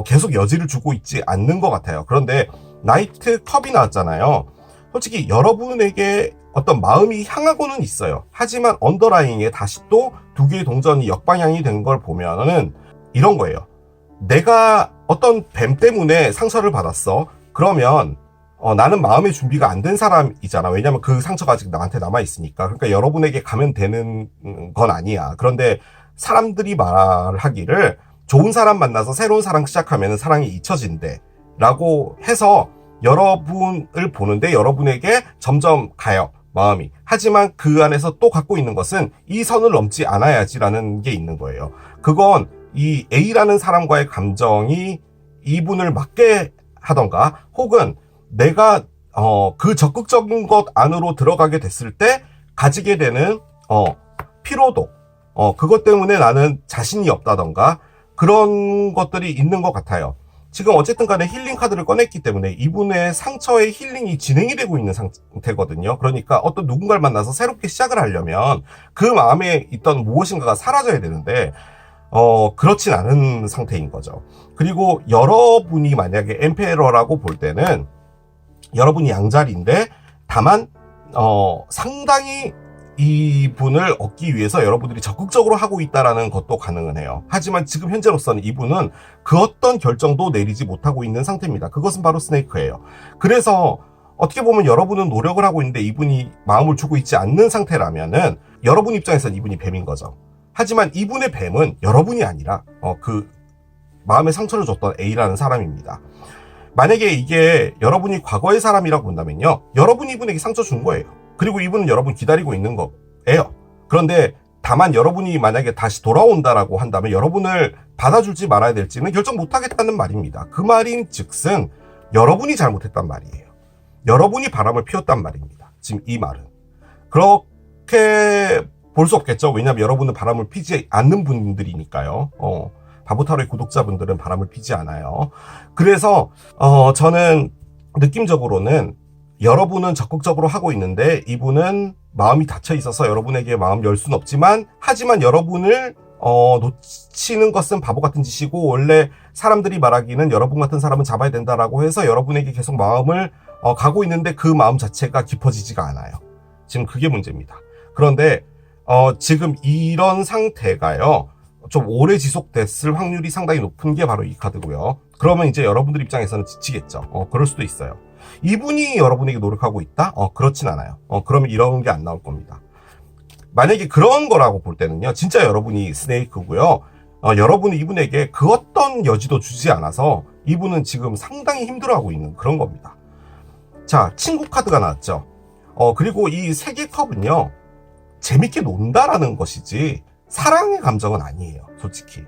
계속 여지를 주고 있지 않는 것 같아요. 그런데 나이트 컵이 나왔잖아요. 솔직히 여러분에게 어떤 마음이 향하고는 있어요. 하지만 언더라인에 다시 또 2개의 동전이 역방향이 된 걸 보면은 이런 거예요. 내가 어떤 뱀 때문에 상처를 받았어. 그러면 나는 마음의 준비가 안 된 사람이잖아. 왜냐면 그 상처가 아직 나한테 남아있으니까. 그러니까 여러분에게 가면 되는 건 아니야. 그런데 사람들이 말하기를 좋은 사람 만나서 새로운 사랑 시작하면 사랑이 잊혀진대 라고 해서 여러분을 보는데 여러분에게 점점 가요, 마음이. 하지만 그 안에서 또 갖고 있는 것은 이 선을 넘지 않아야지라는 게 있는 거예요. 그건 이 A라는 사람과의 감정이 이분을 맞게 하던가 혹은 내가 그 적극적인 것 안으로 들어가게 됐을 때 가지게 되는 피로도, 그것 때문에 나는 자신이 없다던가 그런 것들이 있는 것 같아요. 지금 어쨌든 간에 힐링 카드를 꺼냈기 때문에 이분의 상처의 힐링이 진행이 되고 있는 상태거든요. 그러니까 어떤 누군가를 만나서 새롭게 시작을 하려면 그 마음에 있던 무엇인가가 사라져야 되는데 그렇진 않은 상태인 거죠. 그리고 여러분이 만약에 엠페러라고 볼 때는 여러분이 양자리인데 다만 상당히 이분을 얻기 위해서 여러분들이 적극적으로 하고 있다라는 것도 가능은 해요. 하지만 지금 현재로서는 이분은 그 어떤 결정도 내리지 못하고 있는 상태입니다. 그것은 바로 스네이크예요. 그래서 어떻게 보면 여러분은 노력을 하고 있는데 이분이 마음을 주고 있지 않는 상태라면은 여러분 입장에서는 이분이 뱀인 거죠. 하지만 이분의 뱀은 여러분이 아니라 그 마음에 상처를 줬던 A라는 사람입니다. 만약에 이게 여러분이 과거의 사람이라고 본다면요, 여러분이 이분에게 상처 준 거예요. 그리고 이분은 여러분 기다리고 있는 거예요. 그런데 다만 여러분이 만약에 다시 돌아온다라고 한다면 여러분을 받아줄지 말아야 될지는 결정 못하겠다는 말입니다. 그 말인 즉슨 여러분이 잘못했단 말이에요. 여러분이 바람을 피웠단 말입니다. 지금 이 말은. 그렇게 볼 수 없겠죠. 왜냐하면 여러분은 바람을 피지 않는 분들이니까요. 바보타로의 구독자분들은 바람을 피지 않아요. 그래서 저는 느낌적으로는 여러분은 적극적으로 하고 있는데 이분은 마음이 닫혀 있어서 여러분에게 마음 열 수는 없지만, 하지만 여러분을 놓치는 것은 바보 같은 짓이고, 원래 사람들이 말하기는 여러분 같은 사람은 잡아야 된다라고 해서 여러분에게 계속 마음을 가고 있는데 그 마음 자체가 깊어지지가 않아요. 지금 그게 문제입니다. 그런데 지금 이런 상태가요, 좀 오래 지속됐을 확률이 상당히 높은 게 바로 이 카드고요. 그러면 이제 여러분들 입장에서는 지치겠죠. 그럴 수도 있어요. 이분이 여러분에게 노력하고 있다? 그렇진 않아요. 그러면 이런 게 안 나올 겁니다. 만약에 그런 거라고 볼 때는요, 진짜 여러분이 스네이크고요. 여러분이 이분에게 그 어떤 여지도 주지 않아서 이분은 지금 상당히 힘들어하고 있는 그런 겁니다. 자, 친구 카드가 나왔죠. 그리고 이 세계 컵은요, 재밌게 논다라는 것이지 사랑의 감정은 아니에요, 솔직히.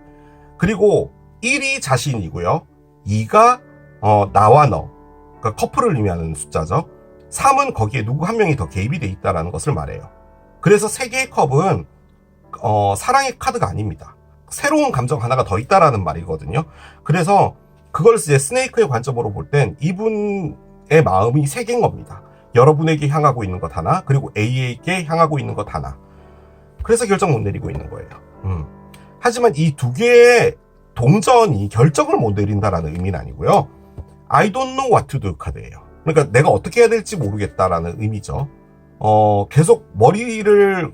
그리고 1이 자신이고요. 2가 나와 너, 그러니까 커플을 의미하는 숫자죠. 3은 거기에 누구 한 명이 더 개입이 돼 있다는 것을 말해요. 그래서 세 개의 컵은 사랑의 카드가 아닙니다. 새로운 감정 하나가 더 있다라는 말이거든요. 그래서 그걸 이제 스네이크의 관점으로 볼 땐 이분의 마음이 세 개인 겁니다. 여러분에게 향하고 있는 것 하나, 그리고 A에게 향하고 있는 것 하나. 그래서 결정 못 내리고 있는 거예요. 하지만 이 두 개의 동전이 결정을 못 내린다라는 의미는 아니고요. I don't know what to do 카드예요. 그러니까 내가 어떻게 해야 될지 모르겠다라는 의미죠. 계속 머리를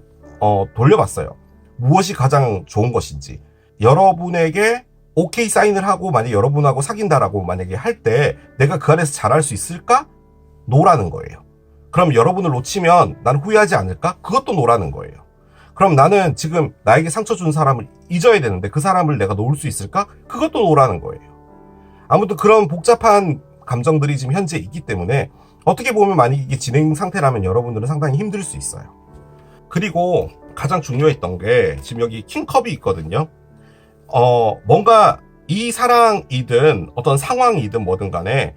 돌려봤어요. 무엇이 가장 좋은 것인지. 여러분에게 오케이 사인을 하고 만약에 여러분하고 사귄다라고 만약에 할 때 내가 그 안에서 잘할 수 있을까? 노라는 거예요. 그럼 여러분을 놓치면 난 후회하지 않을까? 그것도 노라는 거예요. 그럼 나는 지금 나에게 상처 준 사람을 잊어야 되는데 그 사람을 내가 놓을 수 있을까? 그것도 노라는 거예요. 아무튼 그런 복잡한 감정들이 지금 현재 있기 때문에 어떻게 보면 만약 이게 진행 상태라면 여러분들은 상당히 힘들 수 있어요. 그리고 가장 중요했던 게 지금 여기 킹컵이 있거든요. 뭔가 이 사랑이든 어떤 상황이든 뭐든 간에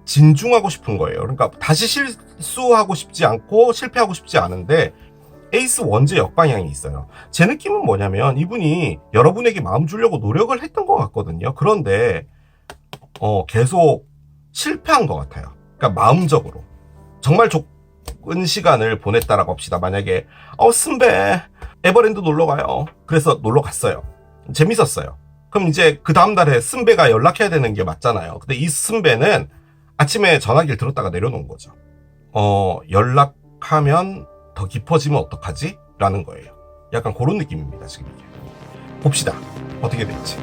진중하고 싶은 거예요. 그러니까 다시 실수하고 싶지 않고 실패하고 싶지 않은데 에이스 원제 역방향이 있어요. 제 느낌은 뭐냐면 이분이 여러분에게 마음 주려고 노력을 했던 것 같거든요. 그런데 계속 실패한 것 같아요. 그러니까 마음적으로 정말 좁은 시간을 보냈다라고 합시다. 만약에 쓴배 에버랜드 놀러 가요. 그래서 놀러 갔어요. 재밌었어요. 그럼 이제 그 다음날에 쓴배가 연락해야 되는 게 맞잖아요. 근데 이 쓴배는 아침에 전화기를 들었다가 내려놓은 거죠. 연락하면 더 깊어지면 어떡하지? 라는 거예요. 약간 그런 느낌입니다, 지금 이게. 봅시다. 어떻게 될지.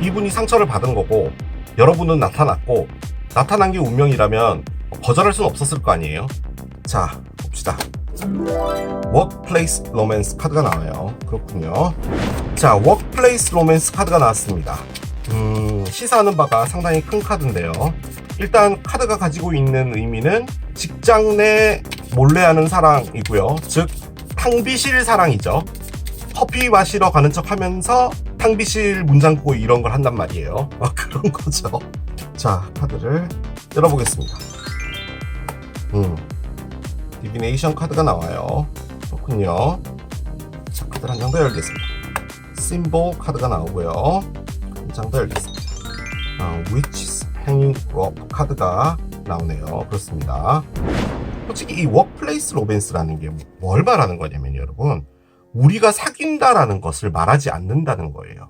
이분이 상처를 받은 거고, 여러분은 나타났고, 나타난 게 운명이라면 거절할 수는 없었을 거 아니에요? 자, 봅시다. 워크플레이스 로맨스 카드가 나와요. 그렇군요. 자, 워크플레이스 로맨스 카드가 나왔습니다. 시사하는 바가 상당히 큰 카드인데요. 일단 카드가 가지고 있는 의미는 직장 내 몰래하는 사랑이고요. 즉 탕비실 사랑이죠. 커피 마시러 가는 척 하면서 탕비실 문 잠그고 이런 걸 한단 말이에요. 그런 거죠. 자, 카드를 열어보겠습니다. 디비네이션 카드가 나와요. 그렇군요. 자, 카드 한 장 더 열겠습니다. 심볼 카드가 나오고요. 한 장 더 열겠습니다. Witch's Hanging Rope 카드가 나오네요. 그렇습니다. 솔직히 이 워크플레이스 로맨스라는 게 뭘 말하는 거냐면 여러분, 우리가 사귄다라는 것을 말하지 않는다는 거예요.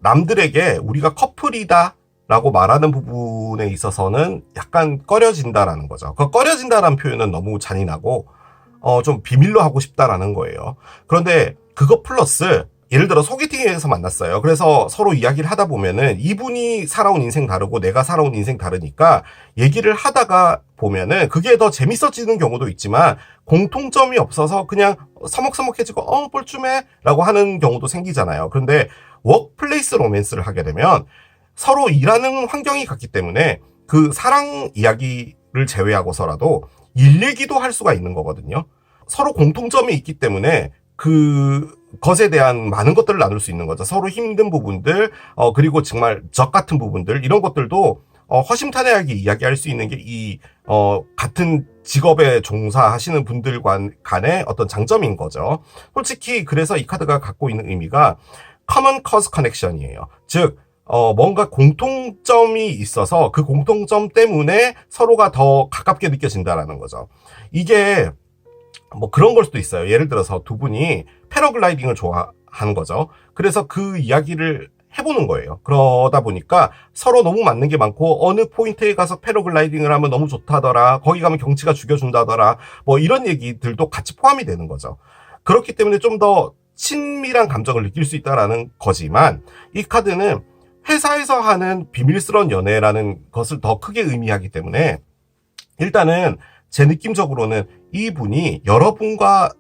남들에게 우리가 커플이다 라고 말하는 부분에 있어서는 약간 꺼려진다라는 거죠. 그 꺼려진다라는 표현은 너무 잔인하고 좀 비밀로 하고 싶다라는 거예요. 그런데 그거 플러스 예를 들어 소개팅에서 만났어요. 그래서 서로 이야기를 하다 보면은 이분이 살아온 인생 다르고 내가 살아온 인생 다르니까 얘기를 하다가 보면은 그게 더 재밌어지는 경우도 있지만 공통점이 없어서 그냥 서먹서먹해지고 뻘쭘해 라고 하는 경우도 생기잖아요. 그런데 워크플레이스 로맨스를 하게 되면 서로 일하는 환경이 같기 때문에 그 사랑 이야기를 제외하고서라도 일 얘기도 할 수가 있는 거거든요. 서로 공통점이 있기 때문에 그 것에 대한 많은 것들을 나눌 수 있는 거죠. 서로 힘든 부분들, 그리고 정말 적 같은 부분들, 이런 것들도 허심탄회하게 이야기할 수 있는 게 같은 직업에 종사하시는 분들 간의 어떤 장점인 거죠. 솔직히 그래서 이 카드가 갖고 있는 의미가 common cause connection이에요. 즉, 뭔가 공통점이 있어서 그 공통점 때문에 서로가 더 가깝게 느껴진다라는 거죠. 이게 뭐 그런 걸 수도 있어요. 예를 들어서 두 분이 패러글라이딩을 좋아하는 거죠. 그래서 그 이야기를 해보는 거예요. 그러다 보니까 서로 너무 맞는 게 많고 어느 포인트에 가서 패러글라이딩을 하면 너무 좋다더라. 거기 가면 경치가 죽여준다더라. 뭐 이런 얘기들도 같이 포함이 되는 거죠. 그렇기 때문에 좀 더 친밀한 감정을 느낄 수 있다라는 거지만 이 카드는 회사에서 하는 비밀스러운 연애라는 것을 더 크게 의미하기 때문에 일단은 제 느낌적으로는 이분이 여러분과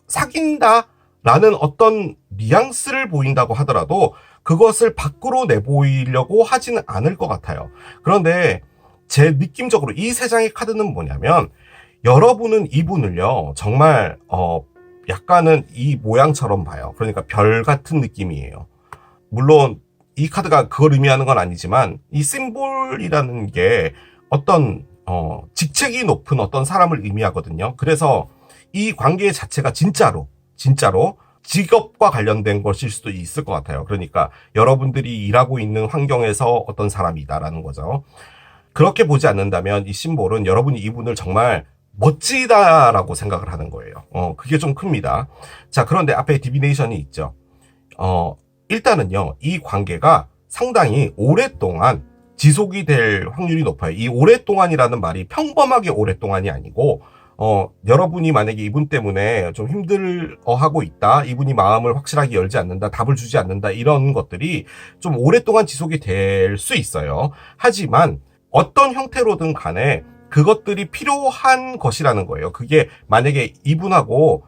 사귄다라는 어떤 뉘앙스를 보인다고 하더라도 그것을 밖으로 내보이려고 하지는 않을 것 같아요. 그런데 제 느낌적으로 이 세 장의 카드는 뭐냐면 여러분은 이분을요 정말 약간은 이 모양처럼 봐요. 그러니까 별 같은 느낌이에요. 물론 이 카드가 그걸 의미하는 건 아니지만 이 심볼이라는 게 어떤 직책이 높은 어떤 사람을 의미하거든요. 그래서 이 관계 자체가 진짜로 직업과 관련된 것일 수도 있을 것 같아요. 그러니까 여러분들이 일하고 있는 환경에서 어떤 사람이다라는 거죠. 그렇게 보지 않는다면 이 심볼은 여러분이 이분을 정말 멋지다라고 생각을 하는 거예요. 그게 좀 큽니다. 자, 그런데 앞에 디비네이션이 있죠. 일단은요, 이 관계가 상당히 오랫동안 지속이 될 확률이 높아요. 이 오랫동안이라는 말이 평범하게 오랫동안이 아니고, 여러분이 만약에 이분 때문에 좀 힘들어하고 있다, 이분이 마음을 확실하게 열지 않는다, 답을 주지 않는다, 이런 것들이 좀 오랫동안 지속이 될 수 있어요. 하지만 어떤 형태로든 간에 그것들이 필요한 것이라는 거예요. 그게 만약에 이분하고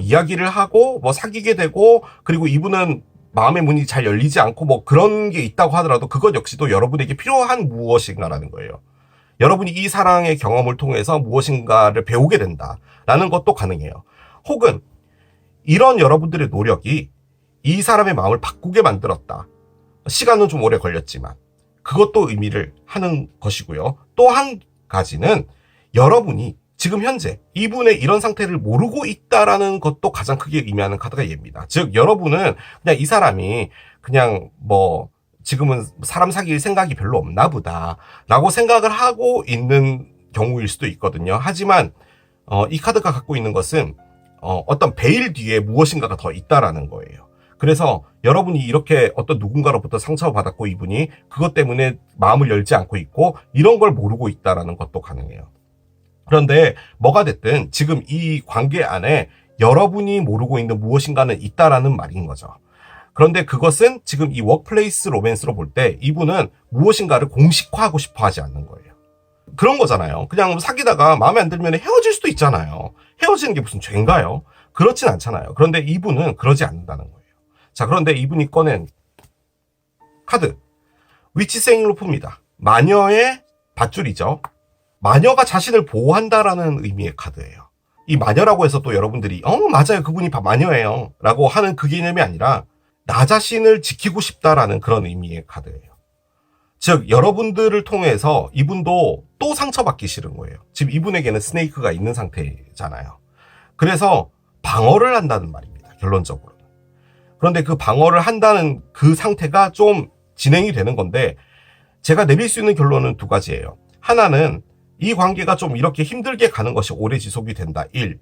이야기를 하고 뭐 사귀게 되고 그리고 이분은 마음의 문이 잘 열리지 않고 뭐 그런 게 있다고 하더라도 그것 역시도 여러분에게 필요한 무엇인가라는 거예요. 여러분이 이 사랑의 경험을 통해서 무엇인가를 배우게 된다라는 것도 가능해요. 혹은 이런 여러분들의 노력이 이 사람의 마음을 바꾸게 만들었다. 시간은 좀 오래 걸렸지만 그것도 의미를 하는 것이고요. 또 한 가지는 여러분이 지금 현재 이분의 이런 상태를 모르고 있다라는 것도 가장 크게 의미하는 카드가 얘입니다. 즉 여러분은 그냥 이 사람이 그냥 뭐 지금은 사람 사귈 생각이 별로 없나 보다 라고 생각을 하고 있는 경우일 수도 있거든요. 하지만 이 카드가 갖고 있는 것은 어떤 베일 뒤에 무엇인가가 더 있다라는 거예요. 그래서 여러분이 이렇게 어떤 누군가로부터 상처받았고 이분이 그것 때문에 마음을 열지 않고 있고 이런 걸 모르고 있다라는 것도 가능해요. 그런데 뭐가 됐든 지금 이 관계 안에 여러분이 모르고 있는 무엇인가는 있다라는 말인 거죠. 그런데 그것은 지금 이 워크플레이스 로맨스로 볼 때 이분은 무엇인가를 공식화하고 싶어 하지 않는 거예요. 그런 거잖아요. 그냥 사귀다가 마음에 안 들면 헤어질 수도 있잖아요. 헤어지는 게 무슨 죄인가요? 그렇진 않잖아요. 그런데 이분은 그러지 않는다는 거예요. 자, 그런데 이분이 꺼낸 카드 위치 생루프입니다. 마녀의 밧줄이죠. 마녀가 자신을 보호한다라는 의미의 카드예요. 이 마녀라고 해서 또 여러분들이 맞아요, 그분이 마녀예요 라고 하는 그 개념이 아니라 나 자신을 지키고 싶다라는 그런 의미의 카드예요. 즉 여러분들을 통해서 이분도 또 상처받기 싫은 거예요. 지금 이분에게는 스네이크가 있는 상태잖아요. 그래서 방어를 한다는 말입니다, 결론적으로. 그런데 그 방어를 한다는 그 상태가 좀 진행이 되는 건데 제가 내릴 수 있는 결론은 두 가지예요. 하나는 이 관계가 좀 이렇게 힘들게 가는 것이 오래 지속이 된다. 1.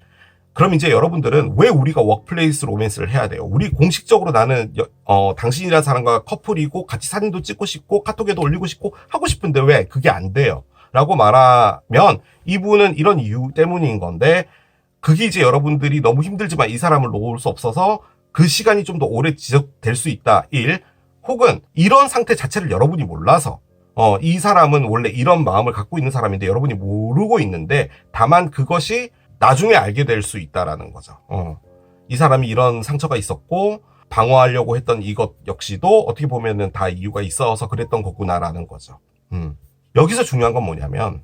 그럼 이제 여러분들은 왜 우리가 워크플레이스 로맨스를 해야 돼요? 우리 공식적으로 나는 당신이라는 사람과 커플이고 같이 사진도 찍고 싶고 카톡에도 올리고 싶고 하고 싶은데 왜 그게 안 돼요? 라고 말하면 이분은 이런 이유 때문인 건데 그게 이제 여러분들이 너무 힘들지만 이 사람을 놓을 수 없어서 그 시간이 좀 더 오래 지속될 수 있다. 1. 혹은 이런 상태 자체를 여러분이 몰라서 이 사람은 원래 이런 마음을 갖고 있는 사람인데 여러분이 모르고 있는데 다만 그것이 나중에 알게 될 수 있다라는 거죠. 이 사람이 이런 상처가 있었고 방어하려고 했던 이것 역시도 어떻게 보면은 다 이유가 있어서 그랬던 거구나라는 거죠. 여기서 중요한 건 뭐냐면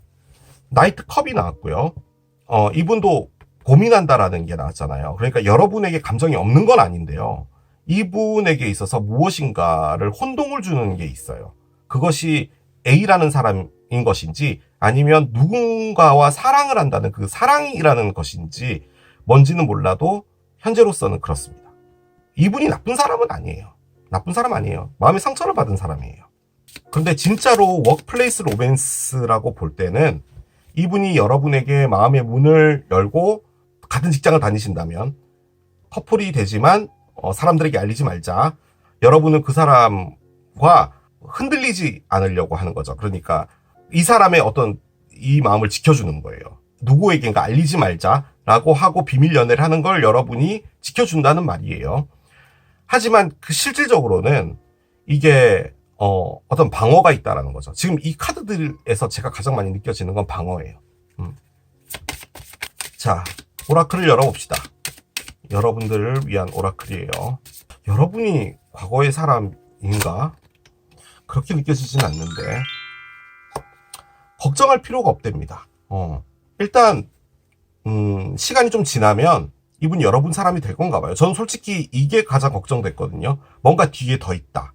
나이트 컵이 나왔고요. 이분도 고민한다라는 게 나왔잖아요. 그러니까 여러분에게 감정이 없는 건 아닌데요. 이분에게 있어서 무엇인가를 혼동을 주는 게 있어요. 그것이 A라는 사람인 것인지 아니면 누군가와 사랑을 한다는 그 사랑이라는 것인지 뭔지는 몰라도 현재로서는 그렇습니다. 이분이 나쁜 사람은 아니에요. 나쁜 사람 아니에요. 마음의 상처를 받은 사람이에요. 근데 진짜로 워크플레이스 로맨스라고 볼 때는 이분이 여러분에게 마음의 문을 열고 같은 직장을 다니신다면 커플이 되지만 사람들에게 알리지 말자. 여러분은 그 사람과 흔들리지 않으려고 하는 거죠. 그러니까 이 사람의 어떤 이 마음을 지켜주는 거예요. 누구에겐가 알리지 말자라고 하고 비밀 연애를 하는 걸 여러분이 지켜준다는 말이에요. 하지만 그 실질적으로는 이게 어떤 방어가 있다라는 거죠. 지금 이 카드들에서 제가 가장 많이 느껴지는 건 방어예요. 자, 오라클을 열어봅시다. 여러분들을 위한 오라클이에요. 여러분이 과거의 사람인가? 그렇게 느껴지진 않는데 걱정할 필요가 없답니다. 일단 시간이 좀 지나면 이분이 여러분 사람이 될 건가 봐요. 저는 솔직히 이게 가장 걱정됐거든요. 뭔가 뒤에 더 있다.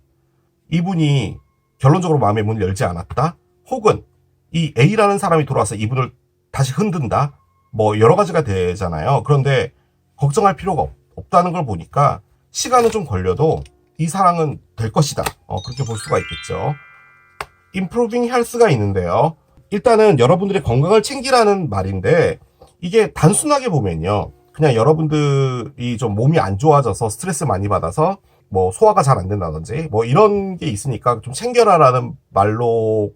이분이 결론적으로 마음의 문을 열지 않았다. 혹은 이 A라는 사람이 돌아와서 이분을 다시 흔든다. 뭐 여러 가지가 되잖아요. 그런데 걱정할 필요가 없다는 걸 보니까 시간은 좀 걸려도 이 사랑은 될 것이다. 그렇게 볼 수가 있겠죠. Improving Health가 있는데요. 일단은 여러분들의 건강을 챙기라는 말인데 이게 단순하게 보면요. 그냥 여러분들이 좀 몸이 안 좋아져서 스트레스 많이 받아서 뭐 소화가 잘 안 된다든지 뭐 이런 게 있으니까 좀 챙겨라라는 말로도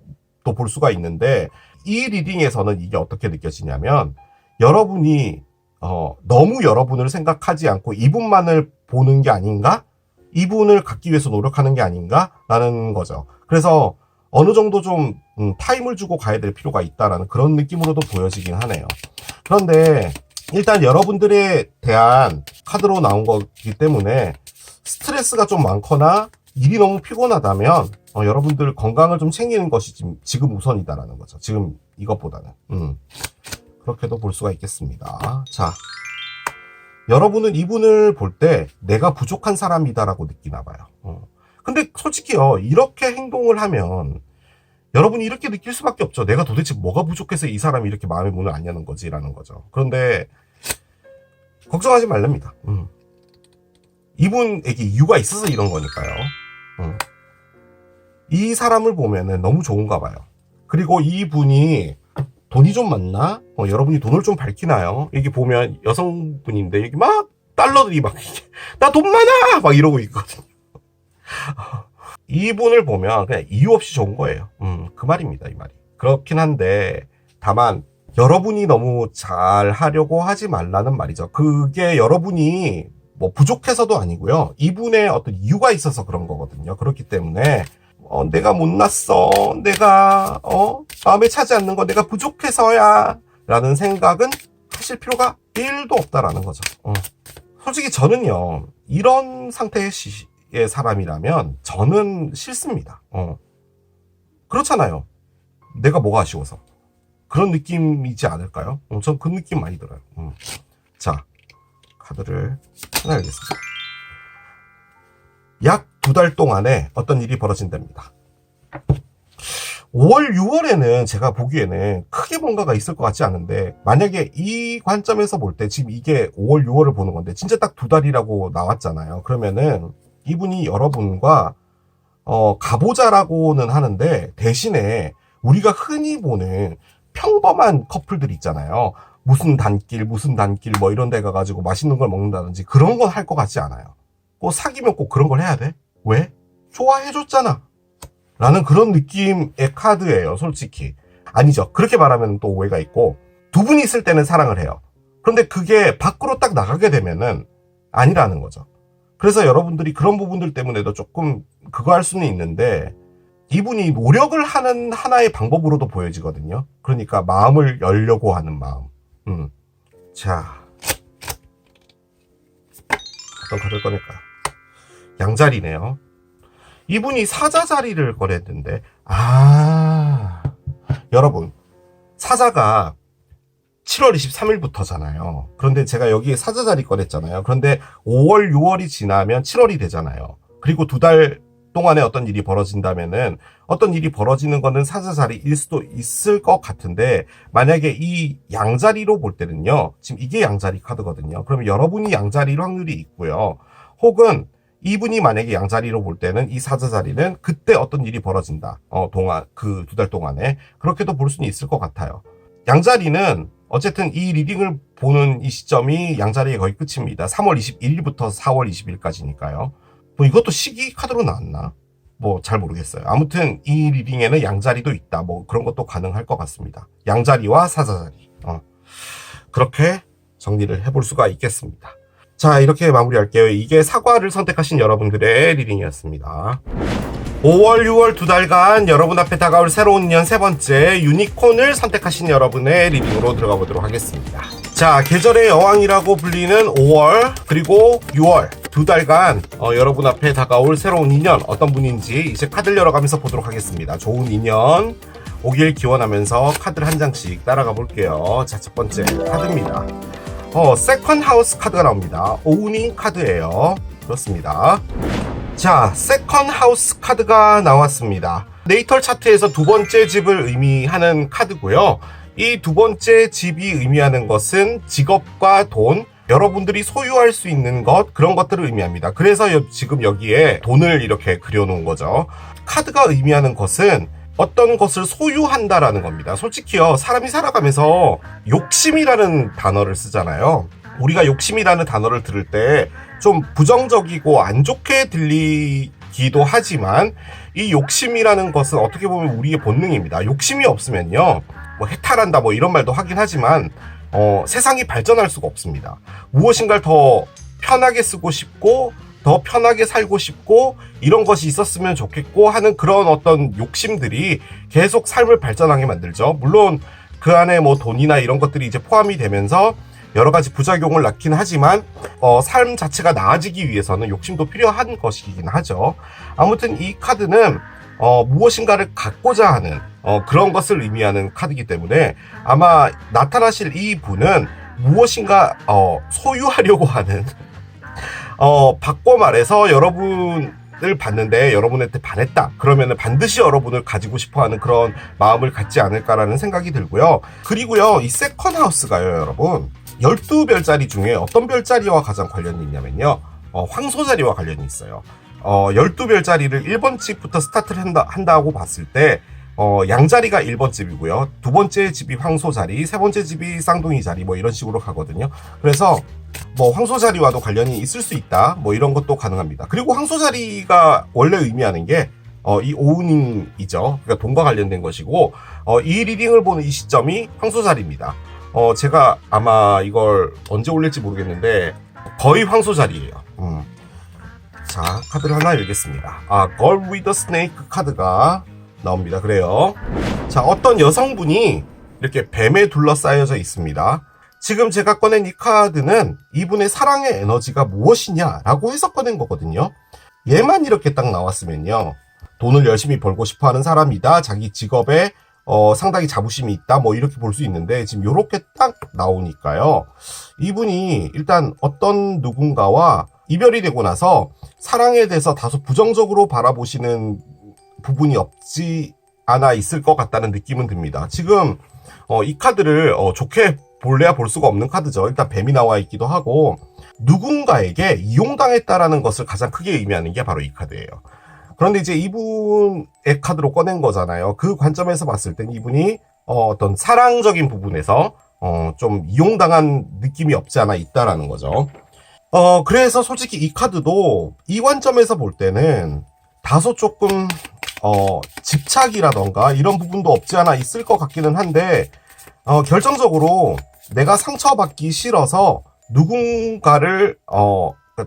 볼 수가 있는데 이 리딩에서는 이게 어떻게 느껴지냐면 여러분이 너무 여러분을 생각하지 않고 이분만을 보는 게 아닌가? 이분을 갖기 위해서 노력하는 게 아닌가? 라는 거죠. 그래서 어느 정도 좀 타임을 주고 가야 될 필요가 있다라는 그런 느낌으로도 보여지긴 하네요. 그런데 일단 여러분들에 대한 카드로 나온 거기 때문에 스트레스가 좀 많거나 일이 너무 피곤하다면 여러분들 건강을 좀 챙기는 것이 지금 우선이다라는 거죠. 지금 이것보다는. 그렇게도 볼 수가 있겠습니다. 자, 여러분은 이분을 볼 때 내가 부족한 사람이다라고 느끼나 봐요. 근데 솔직히요, 이렇게 행동을 하면 여러분이 이렇게 느낄 수밖에 없죠. 내가 도대체 뭐가 부족해서 이 사람이 이렇게 마음의 문을 안 여는 거지라는 거죠. 그런데 걱정하지 말랍니다. 이분에게 이유가 있어서 이런 거니까요. 이 사람을 보면은 너무 좋은가 봐요. 그리고 이분이 돈이 좀 많나? 여러분이 돈을 좀 밝히나요? 여기 보면 여성분인데 여기 막 달러들이 막 나 돈 많아! 막 이러고 있거든요. 이분을 보면 그냥 이유 없이 좋은 거예요. 그 말입니다, 이 말이. 그렇긴 한데 다만 여러분이 너무 잘 하려고 하지 말라는 말이죠. 그게 여러분이 뭐 부족해서도 아니고요. 이분의 어떤 이유가 있어서 그런 거거든요. 그렇기 때문에 내가 못났어. 내가 마음에 차지 않는 거 내가 부족해서야 라는 생각은 하실 필요가 1도 없다라는 거죠. 솔직히 저는요. 이런 상태의 사람이라면 저는 싫습니다. 그렇잖아요. 내가 뭐가 아쉬워서. 그런 느낌이지 않을까요? 전 그 느낌 많이 들어요. 자, 카드를 하나 열겠습니다. 약 2달 동안에 어떤 일이 벌어진답니다. 5월, 6월에는 제가 보기에는 크게 뭔가가 있을 것 같지 않은데 만약에 이 관점에서 볼 때 지금 이게 5월, 6월을 보는 건데 진짜 딱 2달이라고 나왔잖아요. 그러면은 이분이 여러분과 가보자라고는 하는데 대신에 우리가 흔히 보는 평범한 커플들 있잖아요. 무슨 단길 뭐 이런 데 가가지고 맛있는 걸 먹는다든지 그런 건 할 것 같지 않아요. 꼭 사귀면 꼭 그런 걸 해야 돼? 왜? 좋아해줬잖아. 라는 그런 느낌의 카드예요, 솔직히. 아니죠. 그렇게 말하면 또 오해가 있고, 두 분이 있을 때는 사랑을 해요. 그런데 그게 밖으로 딱 나가게 되면은 아니라는 거죠. 그래서 여러분들이 그런 부분들 때문에도 조금 그거 할 수는 있는데, 이분이 노력을 하는 하나의 방법으로도 보여지거든요. 그러니까 마음을 열려고 하는 마음. 자, 어떤 카드를 꺼낼까? 양자리네요. 이분이 사자 자리를 꺼냈는데, 여러분, 사자가 7월 23일부터잖아요. 그런데 제가 여기에 사자 자리 꺼냈잖아요. 그런데 5월, 6월이 지나면 7월이 되잖아요. 그리고 2달 동안에 어떤 일이 벌어진다면은 어떤 일이 벌어지는 거는 사자자리일 수도 있을 것 같은데, 만약에 이 양자리로 볼 때는요, 지금 이게 양자리 카드거든요. 그러면 여러분이 양자리일 확률이 있고요. 혹은 이분이 만약에 양자리로 볼 때는 이 사자자리는 그때 어떤 일이 벌어진다. 그 2달 동안에. 그렇게도 볼 수는 있을 것 같아요. 양자리는 어쨌든 이 리딩을 보는 이 시점이 양자리의 거의 끝입니다. 3월 21일부터 4월 20일까지니까요. 뭐 이것도 시기 카드로 나왔나? 뭐 잘 모르겠어요. 아무튼 이 리딩에는 양자리도 있다. 뭐 그런 것도 가능할 것 같습니다. 양자리와 사자자리. 그렇게 정리를 해볼 수가 있겠습니다. 자, 이렇게 마무리할게요. 이게 사과를 선택하신 여러분들의 리딩이었습니다. 5월, 6월 2달간 여러분 앞에 다가올 새로운 년 3번째 유니콘을 선택하신 여러분의 리딩으로 들어가 보도록 하겠습니다. 자, 계절의 여왕이라고 불리는 5월 그리고 6월 2달간 여러분 앞에 다가올 새로운 인연 어떤 분인지 이제 카드를 열어가면서 보도록 하겠습니다. 좋은 인연 오길 기원하면서 카드를 한 장씩 따라가 볼게요. 자, 첫 번째 카드입니다. 세컨 하우스 카드가 나옵니다. 오우닝 카드예요. 그렇습니다. 자, 세컨 하우스 카드가 나왔습니다. 네이털 차트에서 두 번째 집을 의미하는 카드고요. 이 두 번째 집이 의미하는 것은 직업과 돈, 여러분들이 소유할 수 있는 것, 그런 것들을 의미합니다. 그래서 지금 여기에 돈을 이렇게 그려놓은 거죠. 카드가 의미하는 것은 어떤 것을 소유한다라는 겁니다. 솔직히요, 사람이 살아가면서 욕심이라는 단어를 쓰잖아요. 우리가 욕심이라는 단어를 들을 때 좀 부정적이고 안 좋게 들리기도 하지만 이 욕심이라는 것은 어떻게 보면 우리의 본능입니다. 욕심이 없으면요, 뭐 해탈한다 뭐 이런 말도 하긴 하지만 세상이 발전할 수가 없습니다. 무엇인가를 더 편하게 쓰고 싶고 더 편하게 살고 싶고 이런 것이 있었으면 좋겠고 하는 그런 어떤 욕심들이 계속 삶을 발전하게 만들죠. 물론 그 안에 뭐 돈이나 이런 것들이 이제 포함이 되면서 여러 가지 부작용을 낳긴 하지만 삶 자체가 나아지기 위해서는 욕심도 필요한 것이긴 하죠. 아무튼 이 카드는 무엇인가를 갖고자 하는 그런 것을 의미하는 카드이기 때문에 아마 나타나실 이 분은 무엇인가 소유하려고 하는 바꿔 말해서 여러분을 봤는데 여러분한테 반했다 그러면은 반드시 여러분을 가지고 싶어하는 그런 마음을 갖지 않을까라는 생각이 들고요. 그리고요, 이 세컨 하우스가요, 여러분 12별자리 중에 어떤 별자리와 가장 관련이 있냐면요, 황소자리와 관련이 있어요. 12별자리를 1번 집부터 스타트를 한다고 봤을 때 양자리가 1번 집이고요. 두 번째 집이 황소자리, 세 번째 집이 쌍둥이 자리 뭐 이런 식으로 가거든요. 그래서 뭐 황소자리와도 관련이 있을 수 있다 뭐 이런 것도 가능합니다. 그리고 황소자리가 원래 의미하는 게 이 오우닝이죠. 그러니까 돈과 관련된 것이고 이 리딩을 보는 이 시점이 황소자리입니다. 제가 아마 이걸 언제 올릴지 모르겠는데 거의 황소자리예요. 자, 카드를 하나 읽겠습니다. Girl with a Snake 카드가 나옵니다. 그래요. 자, 어떤 여성분이 이렇게 뱀에 둘러싸여져 있습니다. 지금 제가 꺼낸 이 카드는 이분의 사랑의 에너지가 무엇이냐라고 해서 꺼낸 거거든요. 얘만 이렇게 딱 나왔으면요, 돈을 열심히 벌고 싶어하는 사람이다, 자기 직업에 상당히 자부심이 있다 뭐 이렇게 볼 수 있는데, 지금 이렇게 딱 나오니까요, 이분이 일단 어떤 누군가와 이별이 되고 나서 사랑에 대해서 다소 부정적으로 바라보시는 부분이 없지 않아 있을 것 같다는 느낌은 듭니다. 지금 이 카드를 좋게 볼래야 볼 수가 없는 카드죠. 일단 뱀이 나와 있기도 하고 누군가에게 이용당했다라는 것을 가장 크게 의미하는 게 바로 이 카드예요. 그런데 이제 이분의 카드로 꺼낸 거잖아요. 그 관점에서 봤을 땐 이분이 어떤 사랑적인 부분에서 좀 이용당한 느낌이 없지 않아 있다라는 거죠. 그래서 솔직히 이 카드도 이 관점에서 볼 때는 다소 조금 집착이라던가 이런 부분도 없지 않아 있을 것 같기는 한데, 결정적으로 내가 상처받기 싫어서 누군가를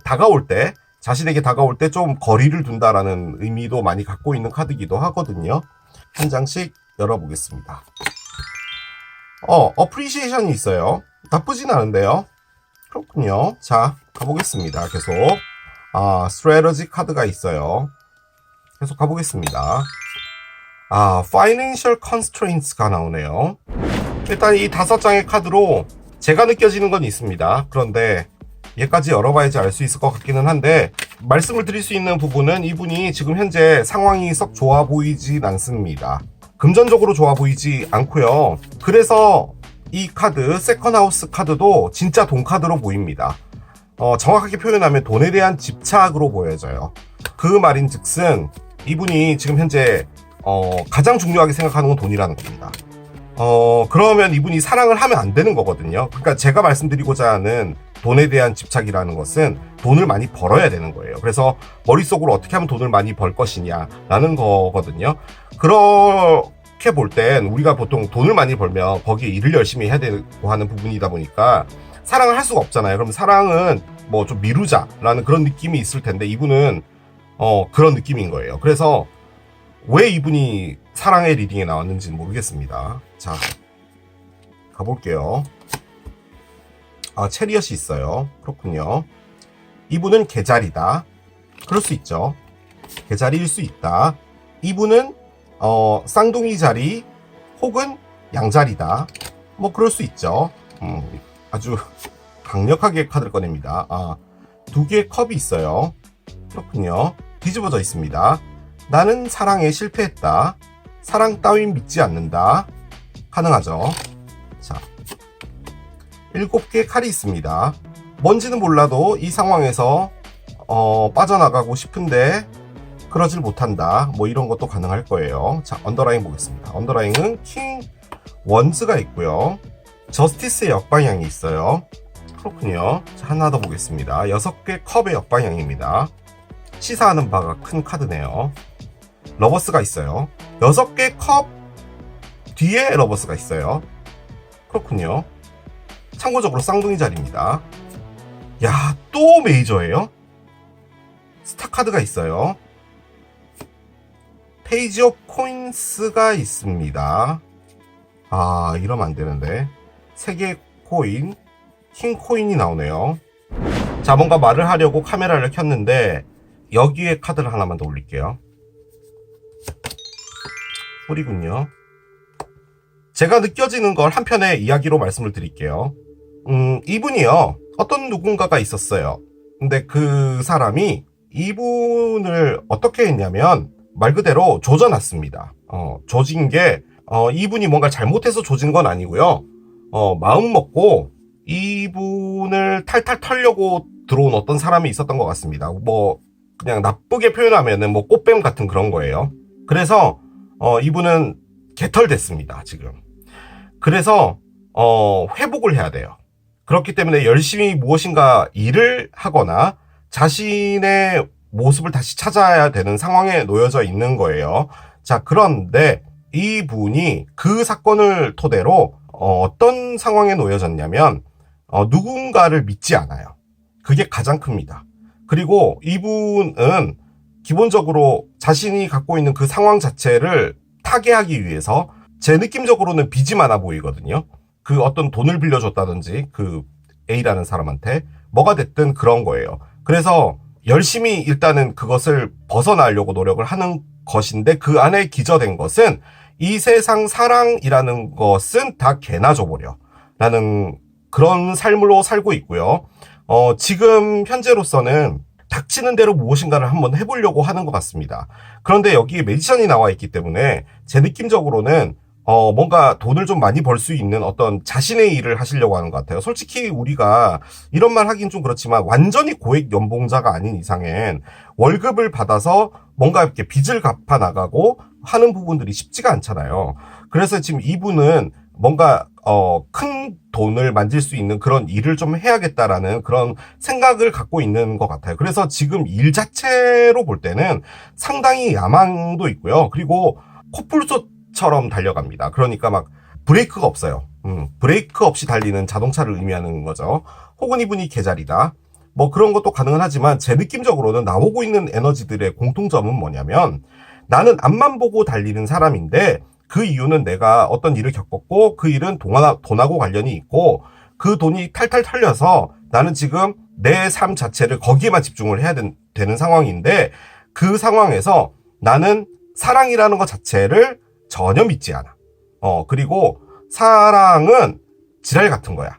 다가올 때, 자신에게 다가올 때 좀 거리를 둔다라는 의미도 많이 갖고 있는 카드이기도 하거든요. 한 장씩 열어보겠습니다. 어프리시에이션이 있어요. 나쁘진 않은데요. 그렇군요. 자, 가보겠습니다. 계속. 스트래터지 카드가 있어요. 계속 가보겠습니다. Financial Constraints가 나오네요. 일단 이 5장의 카드로 제가 느껴지는 건 있습니다. 그런데 얘까지 열어봐야지 알 수 있을 것 같기는 한데, 말씀을 드릴 수 있는 부분은 이분이 지금 현재 상황이 썩 좋아 보이진 않습니다. 금전적으로 좋아 보이지 않고요. 그래서 이 카드, 세컨하우스 카드도 진짜 돈 카드로 보입니다. 정확하게 표현하면 돈에 대한 집착으로 보여져요. 그 말인 즉슨 이분이 지금 현재 가장 중요하게 생각하는 건 돈이라는 겁니다. 그러면 이분이 사랑을 하면 안 되는 거거든요. 그러니까 제가 말씀드리고자 하는 돈에 대한 집착이라는 것은 돈을 많이 벌어야 되는 거예요. 그래서 머릿속으로 어떻게 하면 돈을 많이 벌 것이냐라는 거거든요. 그렇게 볼 땐 우리가 보통 돈을 많이 벌면 거기에 일을 열심히 해야 되고 하는 부분이다 보니까 사랑을 할 수가 없잖아요. 그럼 사랑은 뭐 좀 미루자라는 그런 느낌이 있을 텐데 이분은 그런 느낌인 거예요. 그래서 왜 이분이 사랑의 리딩에 나왔는지는 모르겠습니다. 자, 가볼게요. 체리엇이 있어요. 그렇군요. 이분은 개자리다. 그럴 수 있죠. 개자리일 수 있다. 이분은 쌍둥이 자리 혹은 양자리다. 뭐 그럴 수 있죠. 아주 강력하게 카드를 꺼냅니다. 두 개의 컵이 있어요. 그렇군요. 뒤집어져 있습니다. 나는 사랑에 실패했다. 사랑 따윈 믿지 않는다. 가능하죠. 자, 7개의 칼이 있습니다. 뭔지는 몰라도 이 상황에서 빠져나가고 싶은데 그러질 못한다. 뭐 이런 것도 가능할 거예요. 자, 언더라인 보겠습니다. 언더라인은 킹 원즈가 있고요. 저스티스의 역방향이 있어요. 그렇군요. 자, 하나 더 보겠습니다. 6개 컵의 역방향입니다. 시사하는 바가 큰 카드네요. 러버스가 있어요. 6개 컵 뒤에 러버스가 있어요. 그렇군요. 참고적으로 쌍둥이 자리입니다. 야, 또 메이저예요? 스타 카드가 있어요. 페이지 오브 코인스가 있습니다. 이러면 안 되는데. 3개 코인, 킹 코인이 나오네요. 자, 뭔가 말을 하려고 카메라를 켰는데 여기에 카드를 하나만 더 올릴게요. 꿀이군요. 제가 느껴지는 걸 한편의 이야기로 말씀을 드릴게요. 이분이요. 어떤 누군가가 있었어요. 근데 그 사람이 이분을 어떻게 했냐면 말 그대로 조져놨습니다. 조진 게 이분이 뭔가 잘못해서 조진 건 아니고요. 마음 먹고 이분을 탈탈 털려고 들어온 어떤 사람이 있었던 것 같습니다. 뭐 그냥 나쁘게 표현하면은 뭐 꽃뱀 같은 그런 거예요. 그래서 이분은 개털됐습니다, 지금. 그래서 회복을 해야 돼요. 그렇기 때문에 열심히 무엇인가 일을 하거나 자신의 모습을 다시 찾아야 되는 상황에 놓여져 있는 거예요. 자, 그런데 이분이 그 사건을 토대로 어떤 상황에 놓여졌냐면 누군가를 믿지 않아요. 그게 가장 큽니다. 그리고 이분은 기본적으로 자신이 갖고 있는 그 상황 자체를 타개하기 위해서 제 느낌적으로는 빚이 많아 보이거든요. 그 어떤 돈을 빌려줬다든지 그 A라는 사람한테 뭐가 됐든 그런 거예요. 그래서 열심히 일단은 그것을 벗어나려고 노력을 하는 것인데 그 안에 기저된 것은 이 세상 사랑이라는 것은 다 개나 줘버려 라는 그런 삶으로 살고 있고요. 지금 현재로서는 닥치는 대로 무엇인가를 한번 해보려고 하는 것 같습니다. 그런데 여기에 매지션이 나와 있기 때문에 제 느낌적으로는 뭔가 돈을 좀 많이 벌 수 있는 어떤 자신의 일을 하시려고 하는 것 같아요. 솔직히 우리가 이런 말 하긴 좀 그렇지만 완전히 고액 연봉자가 아닌 이상엔 월급을 받아서 뭔가 이렇게 빚을 갚아 나가고 하는 부분들이 쉽지가 않잖아요. 그래서 지금 이분은 뭔가 큰 돈을 만질 수 있는 그런 일을 좀 해야겠다라는 그런 생각을 갖고 있는 것 같아요. 그래서 지금 일 자체로 볼 때는 상당히 야망도 있고요. 그리고 코뿔소처럼 달려갑니다. 그러니까 막 브레이크가 없어요. 브레이크 없이 달리는 자동차를 의미하는 거죠. 혹은 이분이 개자리다. 뭐 그런 것도 가능은 하지만 제 느낌적으로는 나오고 있는 에너지들의 공통점은 뭐냐면 나는 앞만 보고 달리는 사람인데 그 이유는 내가 어떤 일을 겪었고 그 일은 돈하고 관련이 있고 그 돈이 탈탈 털려서 나는 지금 내 삶 자체를 거기에만 집중을 해야 되는 상황인데 그 상황에서 나는 사랑이라는 것 자체를 전혀 믿지 않아. 그리고 사랑은 지랄 같은 거야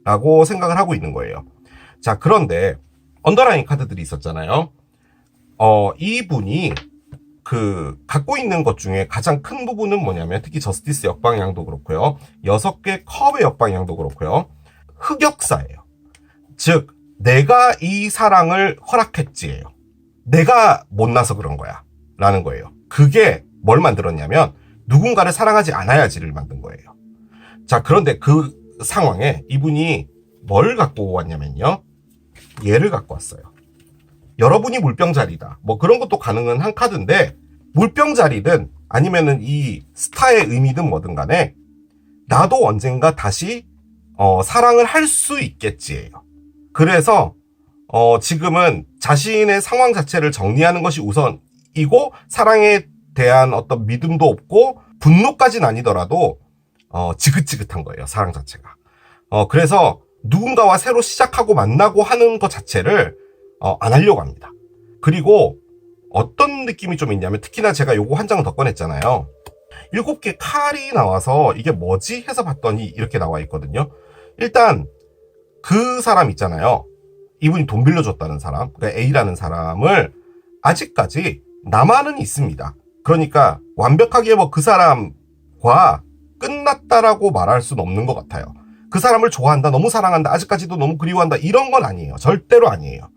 라고 생각을 하고 있는 거예요. 자, 그런데 언더라인 카드들이 있었잖아요. 이분이 갖고 있는 것 중에 가장 큰 부분은 뭐냐면, 특히 저스티스 역방향도 그렇고요. 6개 컵의 역방향도 그렇고요. 흑역사예요. 즉, 내가 이 사랑을 허락했지예요. 내가 못나서 그런 거야. 라는 거예요. 그게 뭘 만들었냐면, 누군가를 사랑하지 않아야지를 만든 거예요. 자, 그런데 그 상황에 이분이 뭘 갖고 왔냐면요. 얘를 갖고 왔어요. 여러분이 물병자리다. 뭐 그런 것도 가능한 한 카드인데, 물병자리든 아니면은 이 스타의 의미든 뭐든 간에 나도 언젠가 다시 사랑을 할 수 있겠지예요. 그래서 지금은 자신의 상황 자체를 정리하는 것이 우선이고, 사랑에 대한 어떤 믿음도 없고 분노까지는 아니더라도 지긋지긋한 거예요. 사랑 자체가. 그래서 누군가와 새로 시작하고 만나고 하는 것 자체를 안 하려고 합니다. 그리고 어떤 느낌이 좀 있냐면, 특히나 제가 요거 한 장을 더 꺼냈잖아요. 7개 칼이 나와서 이게 뭐지? 해서 봤더니 이렇게 나와 있거든요. 일단 그 사람 있잖아요. 이분이 돈 빌려줬다는 사람, 그러니까 A라는 사람을 아직까지 남아는 있습니다. 그러니까 완벽하게 뭐 그 사람과 끝났다라고 말할 수는 없는 것 같아요. 그 사람을 좋아한다, 너무 사랑한다, 아직까지도 너무 그리워한다, 이런 건 아니에요. 절대로 아니에요.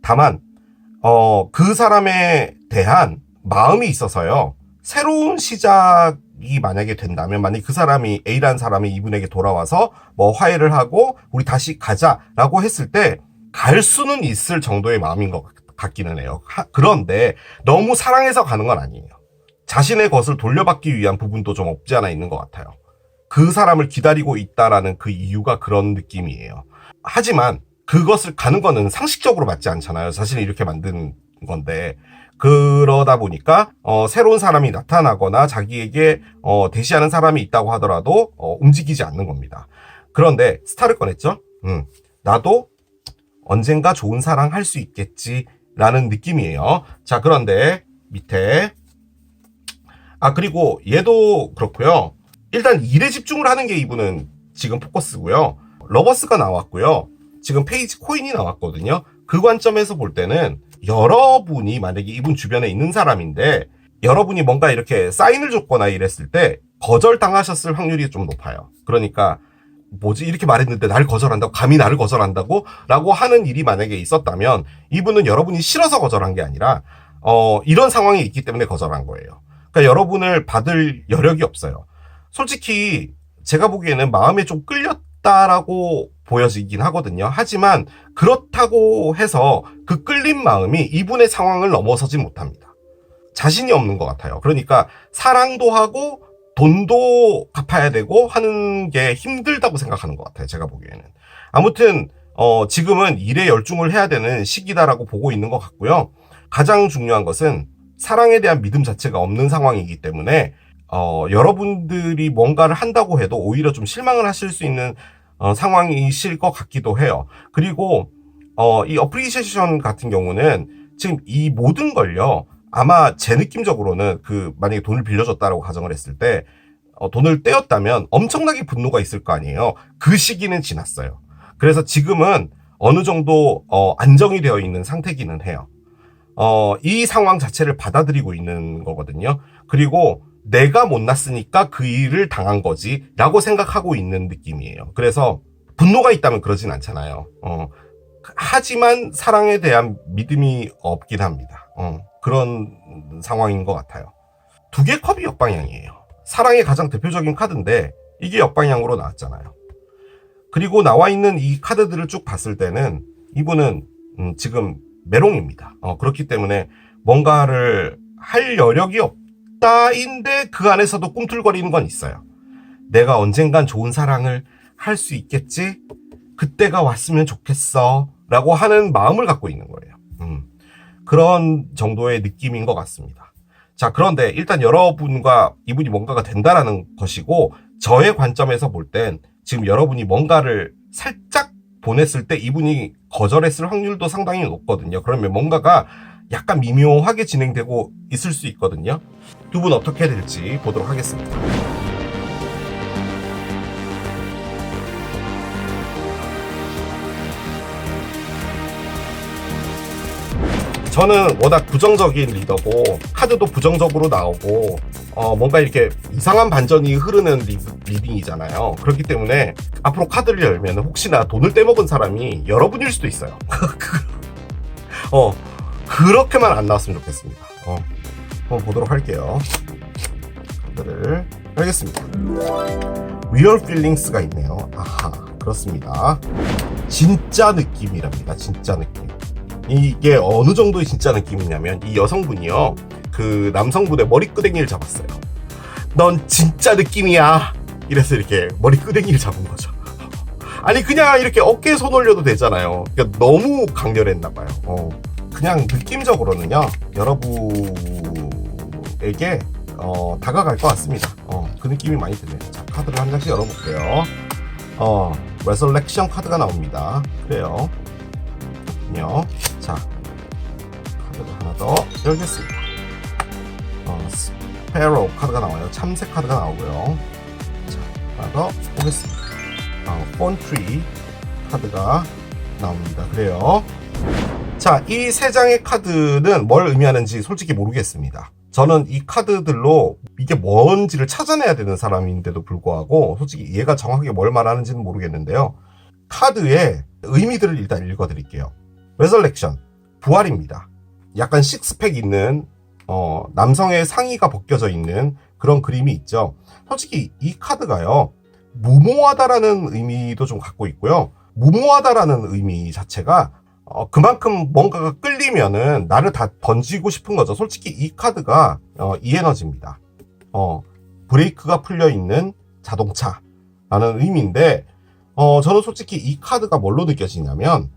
다만 그 사람에 대한 마음이 있어서요. 새로운 시작이 만약에 된다면, 만약 그 사람이, A라는 사람이 이분에게 돌아와서 뭐 화해를 하고 우리 다시 가자라고 했을 때 갈 수는 있을 정도의 마음인 것 같기는 해요. 그런데 너무 사랑해서 가는 건 아니에요. 자신의 것을 돌려받기 위한 부분도 좀 없지 않아 있는 것 같아요. 그 사람을 기다리고 있다라는 그 이유가 그런 느낌이에요. 하지만 그것을 가는 거는 상식적으로 맞지 않잖아요. 자신이 이렇게 만든 건데. 그러다 보니까 새로운 사람이 나타나거나 자기에게 대시하는 사람이 있다고 하더라도 움직이지 않는 겁니다. 그런데 스타를 꺼냈죠. 나도 언젠가 좋은 사랑 할 수 있겠지라는 느낌이에요. 자, 그런데 밑에 그리고 얘도 그렇고요. 일단 일에 집중을 하는 게 이분은 지금 포커스고요. 러버스가 나왔고요. 지금 페이지 코인이 나왔거든요. 그 관점에서 볼 때는 여러분이 만약에 이분 주변에 있는 사람인데, 여러분이 뭔가 이렇게 사인을 줬거나 이랬을 때 거절당하셨을 확률이 좀 높아요. 그러니까 뭐지, 이렇게 말했는데 나를 거절한다고, 감히 나를 거절한다고? 라고 하는 일이 만약에 있었다면, 이분은 여러분이 싫어서 거절한 게 아니라 이런 상황이 있기 때문에 거절한 거예요. 그러니까 여러분을 받을 여력이 없어요. 솔직히 제가 보기에는 마음에 좀 끌렸다라고 보여지긴 하거든요. 하지만 그렇다고 해서 그 끌린 마음이 이분의 상황을 넘어서진 못합니다. 자신이 없는 것 같아요. 그러니까 사랑도 하고 돈도 갚아야 되고 하는 게 힘들다고 생각하는 것 같아요. 제가 보기에는. 아무튼 지금은 일에 열중을 해야 되는 시기다라고 보고 있는 것 같고요. 가장 중요한 것은 사랑에 대한 믿음 자체가 없는 상황이기 때문에 여러분들이 뭔가를 한다고 해도 오히려 좀 실망을 하실 수 있는 상황이실 것 같기도 해요. 그리고 이 어프리시에이션 같은 경우는 지금 이 모든 걸요, 아마 제 느낌적으로는 만약에 돈을 빌려줬다라고 가정을 했을 때 돈을 떼었다면 엄청나게 분노가 있을 거 아니에요. 그 시기는 지났어요. 그래서 지금은 어느 정도 안정이 되어 있는 상태기는 해요. 이 상황 자체를 받아들이고 있는 거거든요. 그리고 내가 못났으니까 그 일을 당한 거지 라고 생각하고 있는 느낌이에요. 그래서 분노가 있다면 그러진 않잖아요. 하지만 사랑에 대한 믿음이 없긴 합니다. 그런 상황인 것 같아요. 2개 컵이 역방향이에요. 사랑의 가장 대표적인 카드인데 이게 역방향으로 나왔잖아요. 그리고 나와 있는 이 카드들을 쭉 봤을 때는 이분은 지금 메롱입니다. 그렇기 때문에 뭔가를 할 여력이 없다인데 그 안에서도 꿈틀거리는 건 있어요. 내가 언젠간 좋은 사랑을 할 수 있겠지? 그때가 왔으면 좋겠어 라고 하는 마음을 갖고 있는 거예요. 그런 정도의 느낌인 것 같습니다. 자, 그런데 일단 여러분과 이분이 뭔가가 된다라는 것이고, 저의 관점에서 볼 땐 지금 여러분이 뭔가를 살짝 보냈을 때 이분이 거절했을 확률도 상당히 높거든요. 그러면 뭔가가 약간 미묘하게 진행되고 있을 수 있거든요. 두 분 어떻게 될지 보도록 하겠습니다. 저는 워낙 부정적인 리더고 카드도 부정적으로 나오고 뭔가 이렇게 이상한 반전이 흐르는 리딩이잖아요. 그렇기 때문에 앞으로 카드를 열면 혹시나 돈을 떼먹은 사람이 여러분일 수도 있어요. 그렇게만 안 나왔으면 좋겠습니다. 한번 보도록 할게요. 카드를 열겠습니다. Real Feelings가 있네요. 아하, 그렇습니다. 진짜 느낌이랍니다. 진짜 느낌. 이게 어느 정도의 진짜 느낌이냐면 이 여성분이요, 그 남성분의 머리끄댕이를 잡았어요. 넌 진짜 느낌이야. 이래서 이렇게 머리끄댕이를 잡은 거죠. 아니 그냥 이렇게 어깨에 손 올려도 되잖아요. 그러니까 너무 강렬했나봐요. 그냥 느낌적으로는요, 여러분에게 다가갈 것 같습니다. 그 느낌이 많이 드네요. 자, 카드를 한 장씩 열어볼게요. 레설렉션 카드가 나옵니다. 그래요. 자, 카드를 하나 더 열겠습니다. 스페로 카드가 나와요. 참새 카드가 나오고요. 자, 하나 더 보겠습니다. 폰트리 카드가 나옵니다. 그래요. 자, 이 세 장의 카드는 뭘 의미하는지 솔직히 모르겠습니다. 저는 이 카드들로 이게 뭔지를 찾아내야 되는 사람인데도 불구하고 솔직히 얘가 정확하게 뭘 말하는지는 모르겠는데요. 카드의 의미들을 일단 읽어드릴게요. 레설렉션, 부활입니다. 약간 식스팩 있는 남성의 상의가 벗겨져 있는 그런 그림이 있죠. 솔직히 이 카드가요, 무모하다라는 의미도 좀 갖고 있고요. 무모하다라는 의미 자체가 그만큼 뭔가가 끌리면은 나를 다 던지고 싶은 거죠. 솔직히 이 카드가 이 에너지입니다. 브레이크가 풀려 있는 자동차라는 의미인데, 저는 솔직히 이 카드가 뭘로 느껴지냐면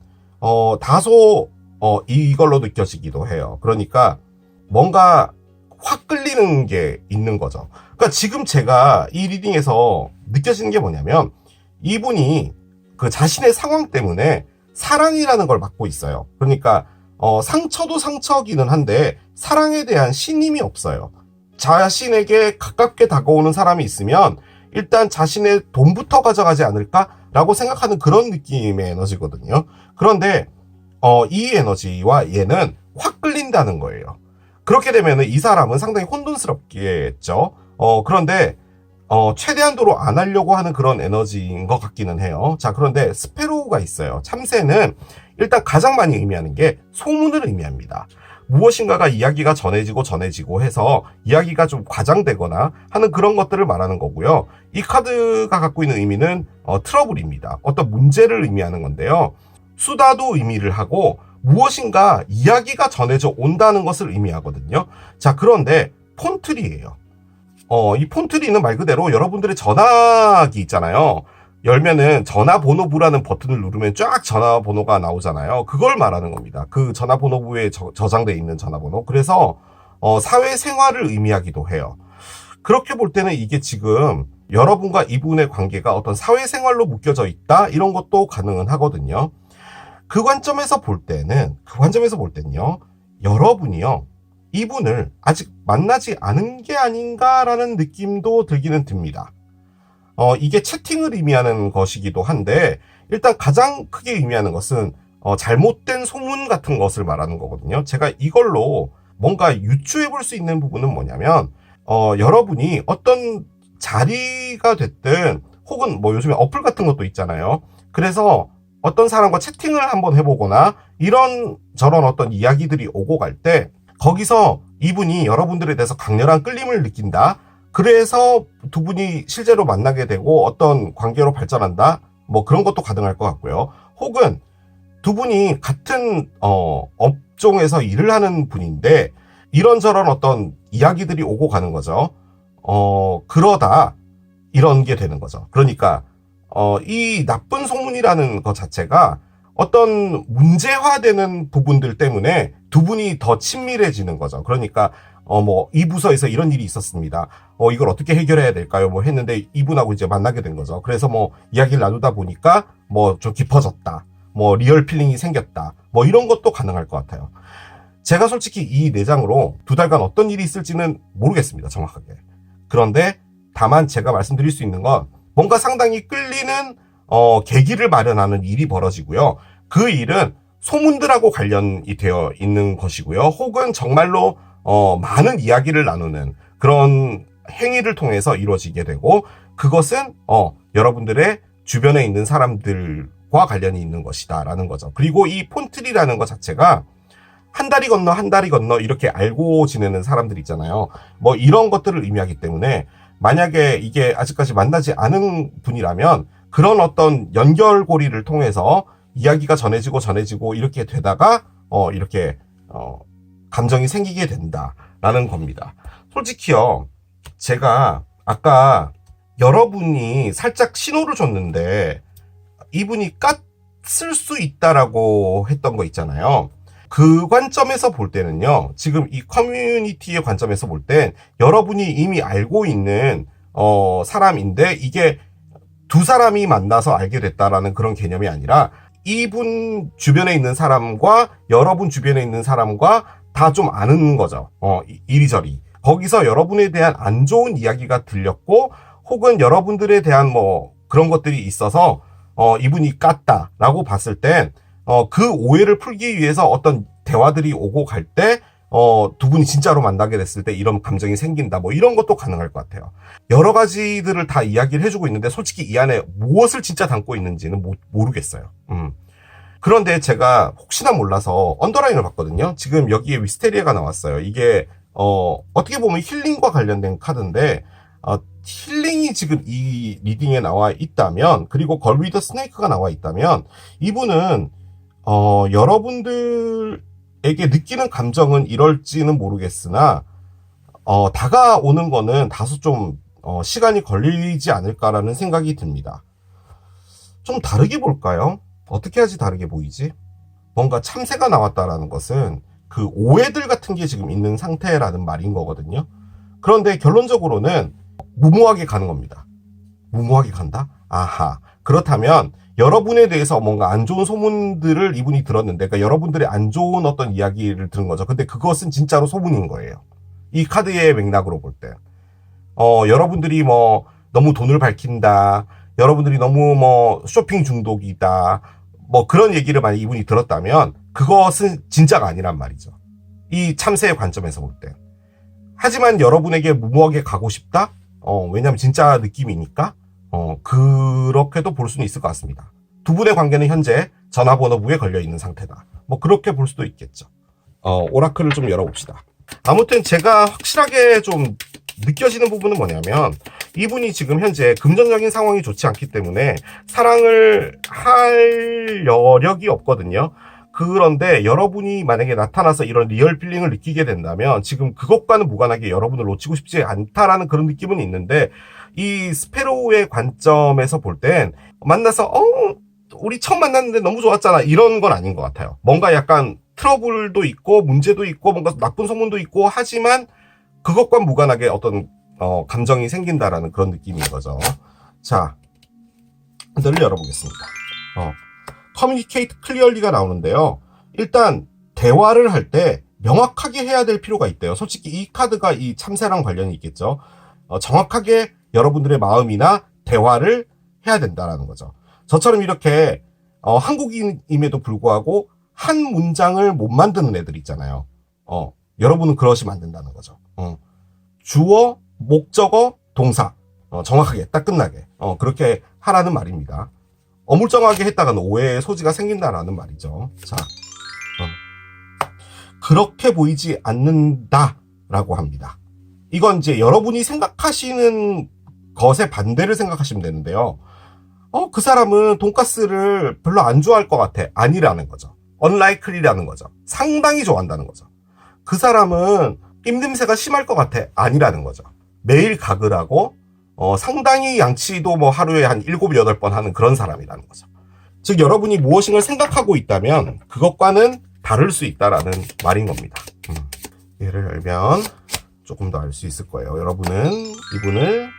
다소 이걸로 느껴지기도 해요. 그러니까 뭔가 확 끌리는 게 있는 거죠. 그러니까 지금 제가 이 리딩에서 느껴지는 게 뭐냐면, 이분이 그 자신의 상황 때문에 사랑이라는 걸 맡고 있어요. 그러니까 상처도 상처기는 한데 사랑에 대한 신임이 없어요. 자신에게 가깝게 다가오는 사람이 있으면 일단 자신의 돈부터 가져가지 않을까라고 생각하는 그런 느낌의 에너지거든요. 그런데 이 에너지와 얘는 확 끌린다는 거예요. 그렇게 되면 이 사람은 상당히 혼돈스럽겠죠. 그런데 최대한도로 안 하려고 하는 그런 에너지인 것 같기는 해요. 자, 그런데 스페로우가 있어요. 참새는 일단 가장 많이 의미하는 게 소문을 의미합니다. 무엇인가가 이야기가 전해지고 해서 이야기가 좀 과장되거나 하는 그런 것들을 말하는 거고요. 이 카드가 갖고 있는 의미는 트러블입니다. 어떤 문제를 의미하는 건데요. 수다도 의미를 하고 무엇인가 이야기가 전해져 온다는 것을 의미하거든요. 자, 그런데 폰트리예요. 이 폰트리는 말 그대로 여러분들의 전화기 있잖아요. 열면은 전화번호부라는 버튼을 누르면 쫙 전화번호가 나오잖아요. 그걸 말하는 겁니다. 그 전화번호부에 저장되어 있는 전화번호. 그래서 사회생활을 의미하기도 해요. 그렇게 볼 때는 이게 지금 여러분과 이분의 관계가 어떤 사회생활로 묶여져 있다, 이런 것도 가능은 하거든요. 그 관점에서 볼 때는요, 여러분이요, 이분을 아직 만나지 않은 게 아닌가라는 느낌도 들기는 듭니다. 이게 채팅을 의미하는 것이기도 한데, 일단 가장 크게 의미하는 것은 잘못된 소문 같은 것을 말하는 거거든요. 제가 이걸로 뭔가 유추해 볼 수 있는 부분은 뭐냐면, 여러분이 어떤 자리가 됐든, 혹은 뭐 요즘에 어플 같은 것도 있잖아요. 그래서 어떤 사람과 채팅을 한번 해보거나 이런 저런 어떤 이야기들이 오고 갈 때, 거기서 이분이 여러분들에 대해서 강렬한 끌림을 느낀다. 그래서 두 분이 실제로 만나게 되고 어떤 관계로 발전한다. 뭐 그런 것도 가능할 것 같고요. 혹은 두 분이 같은 업종에서 일을 하는 분인데 이런저런 어떤 이야기들이 오고 가는 거죠. 그러다 이런 게 되는 거죠. 그러니까 이 나쁜 소문이라는 것 자체가 어떤 문제화되는 부분들 때문에 두 분이 더 친밀해지는 거죠. 그러니까 뭐 이 부서에서 이런 일이 있었습니다. 이걸 어떻게 해결해야 될까요? 뭐 했는데 이분하고 이제 만나게 된 거죠. 그래서 뭐 이야기를 나누다 보니까 뭐 좀 깊어졌다. 뭐 리얼 필링이 생겼다. 뭐 이런 것도 가능할 것 같아요. 제가 솔직히 이 내장으로 2달간 어떤 일이 있을지는 모르겠습니다. 정확하게. 그런데 다만 제가 말씀드릴 수 있는 건 뭔가 상당히 끌리는 계기를 마련하는 일이 벌어지고요. 그 일은 소문들하고 관련이 되어 있는 것이고요. 혹은 정말로 많은 이야기를 나누는 그런 행위를 통해서 이루어지게 되고, 그것은 여러분들의 주변에 있는 사람들과 관련이 있는 것이다 라는 거죠. 그리고 이 폰트리라는 것 자체가 한 다리 건너 한 다리 건너 이렇게 알고 지내는 사람들 있잖아요. 뭐 이런 것들을 의미하기 때문에, 만약에 이게 아직까지 만나지 않은 분이라면 그런 어떤 연결고리를 통해서 이야기가 전해지고 이렇게 되다가 이렇게 감정이 생기게 된다라는 겁니다. 솔직히요, 제가 아까 여러분이 살짝 신호를 줬는데 이분이 깠을 수 있다라고 했던 거 있잖아요. 그 관점에서 볼 때는요, 지금 이 커뮤니티의 관점에서 볼 땐 여러분이 이미 알고 있는 사람인데, 이게 두 사람이 만나서 알게 됐다라는 그런 개념이 아니라 이분 주변에 있는 사람과 여러분 주변에 있는 사람과 다 좀 아는 거죠. 이리저리. 거기서 여러분에 대한 안 좋은 이야기가 들렸고, 혹은 여러분들에 대한 뭐 그런 것들이 있어서 이분이 깠다라고 봤을 땐 그 오해를 풀기 위해서 어떤 대화들이 오고 갈 때 두 분이 진짜로 만나게 됐을 때 이런 감정이 생긴다, 뭐 이런 것도 가능할 것 같아요. 여러 가지들을 다 이야기를 해주고 있는데 솔직히 이 안에 무엇을 진짜 담고 있는지는 모르겠어요. 그런데 제가 혹시나 몰라서 언더라인을 봤거든요. 지금 여기에 위스테리아가 나왔어요. 이게 어떻게 보면 힐링과 관련된 카드인데, 힐링이 지금 이 리딩에 나와 있다면, 그리고 걸 위더 스네이크가 나와 있다면, 이분은 여러분들에게 느끼는 감정은 이럴지는 모르겠으나 다가오는 거는 다소 좀 시간이 걸리지 않을까라는 생각이 듭니다. 좀 다르게 볼까요? 어떻게 하지 다르게 보이지? 뭔가 참새가 나왔다라는 것은 그 오해들 같은 게 지금 있는 상태라는 말인 거거든요. 그런데 결론적으로는 무모하게 가는 겁니다. 무모하게 간다? 아하. 그렇다면 여러분에 대해서 뭔가 안 좋은 소문들을 이분이 들었는데, 그러니까 여러분들의 안 좋은 어떤 이야기를 들은 거죠. 근데 그것은 진짜로 소문인 거예요. 이 카드의 맥락으로 볼 때. 여러분들이 뭐 너무 돈을 밝힌다, 여러분들이 너무 뭐 쇼핑 중독이다, 뭐 그런 얘기를 만약 이분이 들었다면 그것은 진짜가 아니란 말이죠. 이 참새의 관점에서 볼 때. 하지만 여러분에게 무모하게 가고 싶다? 왜냐면 진짜 느낌이니까 그렇게도 볼 수는 있을 것 같습니다. 두 분의 관계는 현재 전화번호부에 걸려있는 상태다. 뭐 그렇게 볼 수도 있겠죠. 오라클을 좀 열어봅시다. 아무튼 제가 확실하게 좀 느껴지는 부분은 뭐냐면, 이분이 지금 현재 금전적인 상황이 좋지 않기 때문에 사랑을 할 여력이 없거든요. 그런데 여러분이 만약에 나타나서 이런 리얼 필링을 느끼게 된다면 지금 그것과는 무관하게 여러분을 놓치고 싶지 않다라는 그런 느낌은 있는데, 이 스페로우의 관점에서 볼 땐 만나서 우리 처음 만났는데 너무 좋았잖아 이런 건 아닌 것 같아요. 뭔가 약간 트러블도 있고 문제도 있고 뭔가 나쁜 소문도 있고, 하지만 그것과 무관하게 어떤 감정이 생긴다라는 그런 느낌인 거죠. 자, 카드를 열어보겠습니다. 커뮤니케이트 클리어리가 나오는데요. 일단 대화를 할 때 명확하게 해야 될 필요가 있대요. 솔직히 이 카드가 이 참새랑 관련이 있겠죠. 정확하게 여러분들의 마음이나 대화를 해야 된다라는 거죠. 저처럼 이렇게 한국인임에도 불구하고 한 문장을 못 만드는 애들 있잖아요. 여러분은 그러시면 안 된다는 거죠. 주어, 목적어, 동사 정확하게 딱 끝나게 그렇게 하라는 말입니다. 어물쩡하게 했다가는 오해의 소지가 생긴다라는 말이죠. 자, 그렇게 보이지 않는다라고 합니다. 이건 이제 여러분이 생각하시는 것의 반대를 생각하시면 되는데요. 그 사람은 돈가스를 별로 안 좋아할 것 같아. 아니라는 거죠. unlikely라는 거죠. 상당히 좋아한다는 거죠. 그 사람은 입냄새가 심할 것 같아. 아니라는 거죠. 매일 가글 하고 상당히 양치도 뭐 하루에 한 7, 8번 하는 그런 사람이라는 거죠. 즉 여러분이 무엇인가를 생각하고 있다면 그것과는 다를 수 있다라는 말인 겁니다. 얘를 열면 조금 더 알 수 있을 거예요. 여러분은 이분을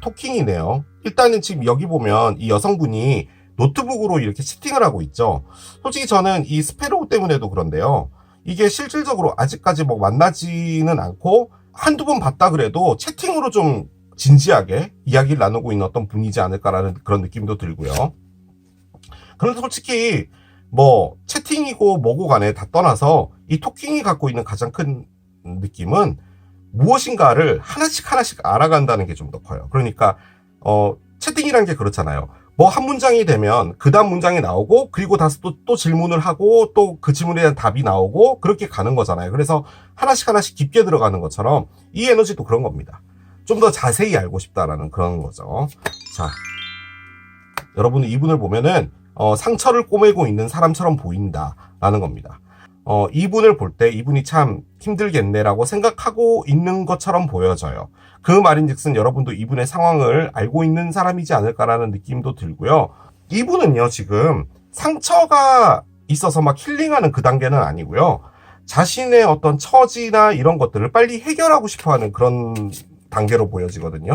토킹이네요. 일단은 지금 여기 보면 이 여성분이 노트북으로 이렇게 채팅을 하고 있죠. 솔직히 저는 이 스페로우 때문에도 그런데요. 이게 실질적으로 아직까지 뭐 만나지는 않고 한두 번 봤다 그래도 채팅으로 좀 진지하게 이야기를 나누고 있는 어떤 분이지 않을까라는 그런 느낌도 들고요. 그런데 솔직히 뭐 채팅이고 뭐고 간에 다 떠나서 이 토킹이 갖고 있는 가장 큰 느낌은 무엇인가를 하나씩 알아간다는 게 좀 더 커요. 그러니까 채팅이란 게 그렇잖아요. 뭐 한 문장이 되면 그 다음 문장이 나오고 그리고 다시 또 질문을 하고 또 그 질문에 대한 답이 나오고 그렇게 가는 거잖아요. 그래서 하나씩 깊게 들어가는 것처럼 이 에너지도 그런 겁니다. 좀 더 자세히 알고 싶다라는 그런 거죠. 자, 여러분은 이분을 보면은 상처를 꼬매고 있는 사람처럼 보인다라는 겁니다. 이분을 볼 때 이분이 참 힘들겠네라고 생각하고 있는 것처럼 보여져요. 그 말인즉슨 여러분도 이분의 상황을 알고 있는 사람이지 않을까라는 느낌도 들고요. 이분은요, 지금 상처가 있어서 막 힐링하는 그 단계는 아니고요. 자신의 어떤 처지나 이런 것들을 빨리 해결하고 싶어하는 그런 단계로 보여지거든요.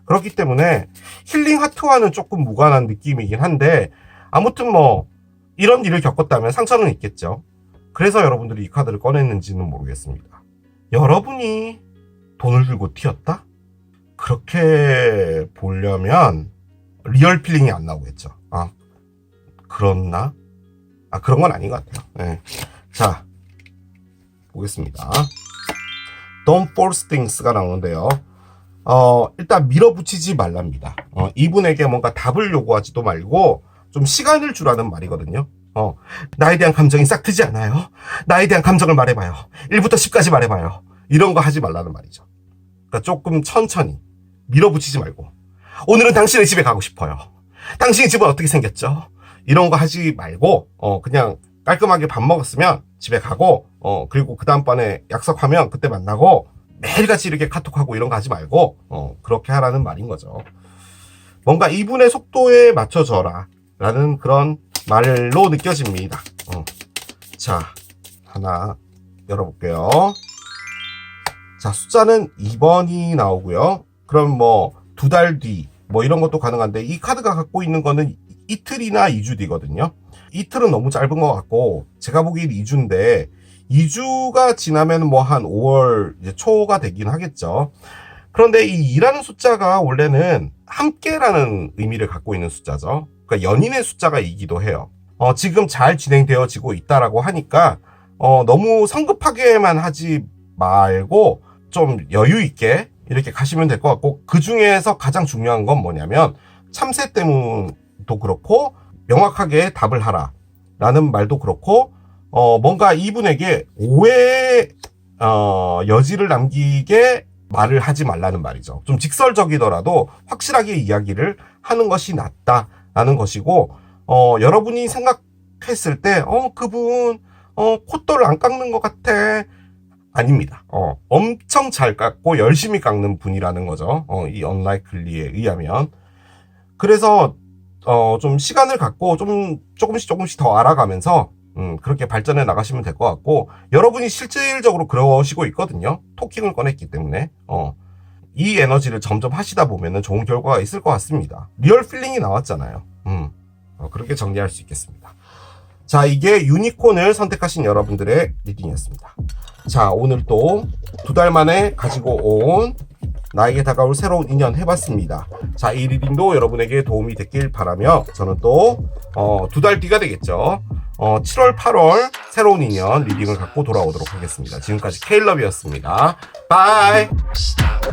그렇기 때문에 힐링 하트와는 조금 무관한 느낌이긴 한데 아무튼 뭐 이런 일을 겪었다면 상처는 있겠죠. 그래서 여러분들이 이 카드를 꺼냈는지는 모르겠습니다. 여러분이 돈을 들고 튀었다? 그렇게 보려면 리얼 필링이 안 나오겠죠. 그렇나? 그런 건 아닌 것 같아요. 네. 자, 보겠습니다. Don't force things가 나오는데요. 일단 밀어붙이지 말랍니다. 이분에게 뭔가 답을 요구하지도 말고 좀 시간을 주라는 말이거든요. 나에 대한 감정이 싹 트지 않아요? 나에 대한 감정을 말해봐요. 1부터 10까지 말해봐요. 이런 거 하지 말라는 말이죠. 그러니까 조금 천천히 밀어붙이지 말고 오늘은 당신의 집에 가고 싶어요. 당신의 집은 어떻게 생겼죠? 이런 거 하지 말고 그냥 깔끔하게 밥 먹었으면 집에 가고 그리고 그 다음번에 약속하면 그때 만나고 매일같이 이렇게 카톡하고 이런 거 하지 말고 그렇게 하라는 말인 거죠. 뭔가 이분의 속도에 맞춰줘라 라는 그런 말로 느껴집니다. 자, 하나 열어볼게요. 자, 숫자는 2번이 나오고요. 그럼 뭐 2달 뒤 뭐 이런 것도 가능한데 이 카드가 갖고 있는 거는 이틀이나 2주 뒤거든요. 이틀은 너무 짧은 것 같고 제가 보기엔 2주인데 2주가 지나면 뭐 한 5월 이제 초가 되긴 하겠죠. 그런데 이 2라는 숫자가 원래는 함께라는 의미를 갖고 있는 숫자죠. 그러니까 연인의 숫자가2기도 해요. 지금 잘 진행되어지고 있다라고 하니까 너무 성급하게만 하지 말고 좀 여유 있게 이렇게 가시면 될 것 같고, 그 중에서 가장 중요한 건 뭐냐면 참새 때문도 그렇고 명확하게 답을 하라 라는 말도 그렇고 뭔가 이분에게 오해의 여지를 남기게 말을 하지 말라는 말이죠. 좀 직설적이더라도 확실하게 이야기를 하는 것이 낫다라는 것이고, 여러분이 생각했을 때 그분 콧대를 안 깎는 것 같아. 아닙니다. 엄청 잘 깎고 열심히 깎는 분이라는 거죠. 이 언라이클리에 의하면. 그래서 좀 시간을 갖고 좀 조금씩 더 알아가면서 그렇게 발전해 나가시면 될 것 같고, 여러분이 실질적으로 그러시고 있거든요. 토킹을 꺼냈기 때문에 이 에너지를 점점 하시다 보면은 좋은 결과가 있을 것 같습니다. 리얼 필링이 나왔잖아요. 그렇게 정리할 수 있겠습니다. 자, 이게 유니콘을 선택하신 여러분들의 리딩이었습니다. 자, 오늘 또 2달 만에 가지고 온 나에게 다가올 새로운 인연 해봤습니다. 자, 이 리딩도 여러분에게 도움이 됐길 바라며 저는 또 2달 뒤가 되겠죠. 7월, 8월 새로운 인연 리딩을 갖고 돌아오도록 하겠습니다. 지금까지 케일럽이었습니다. 바이. Stop.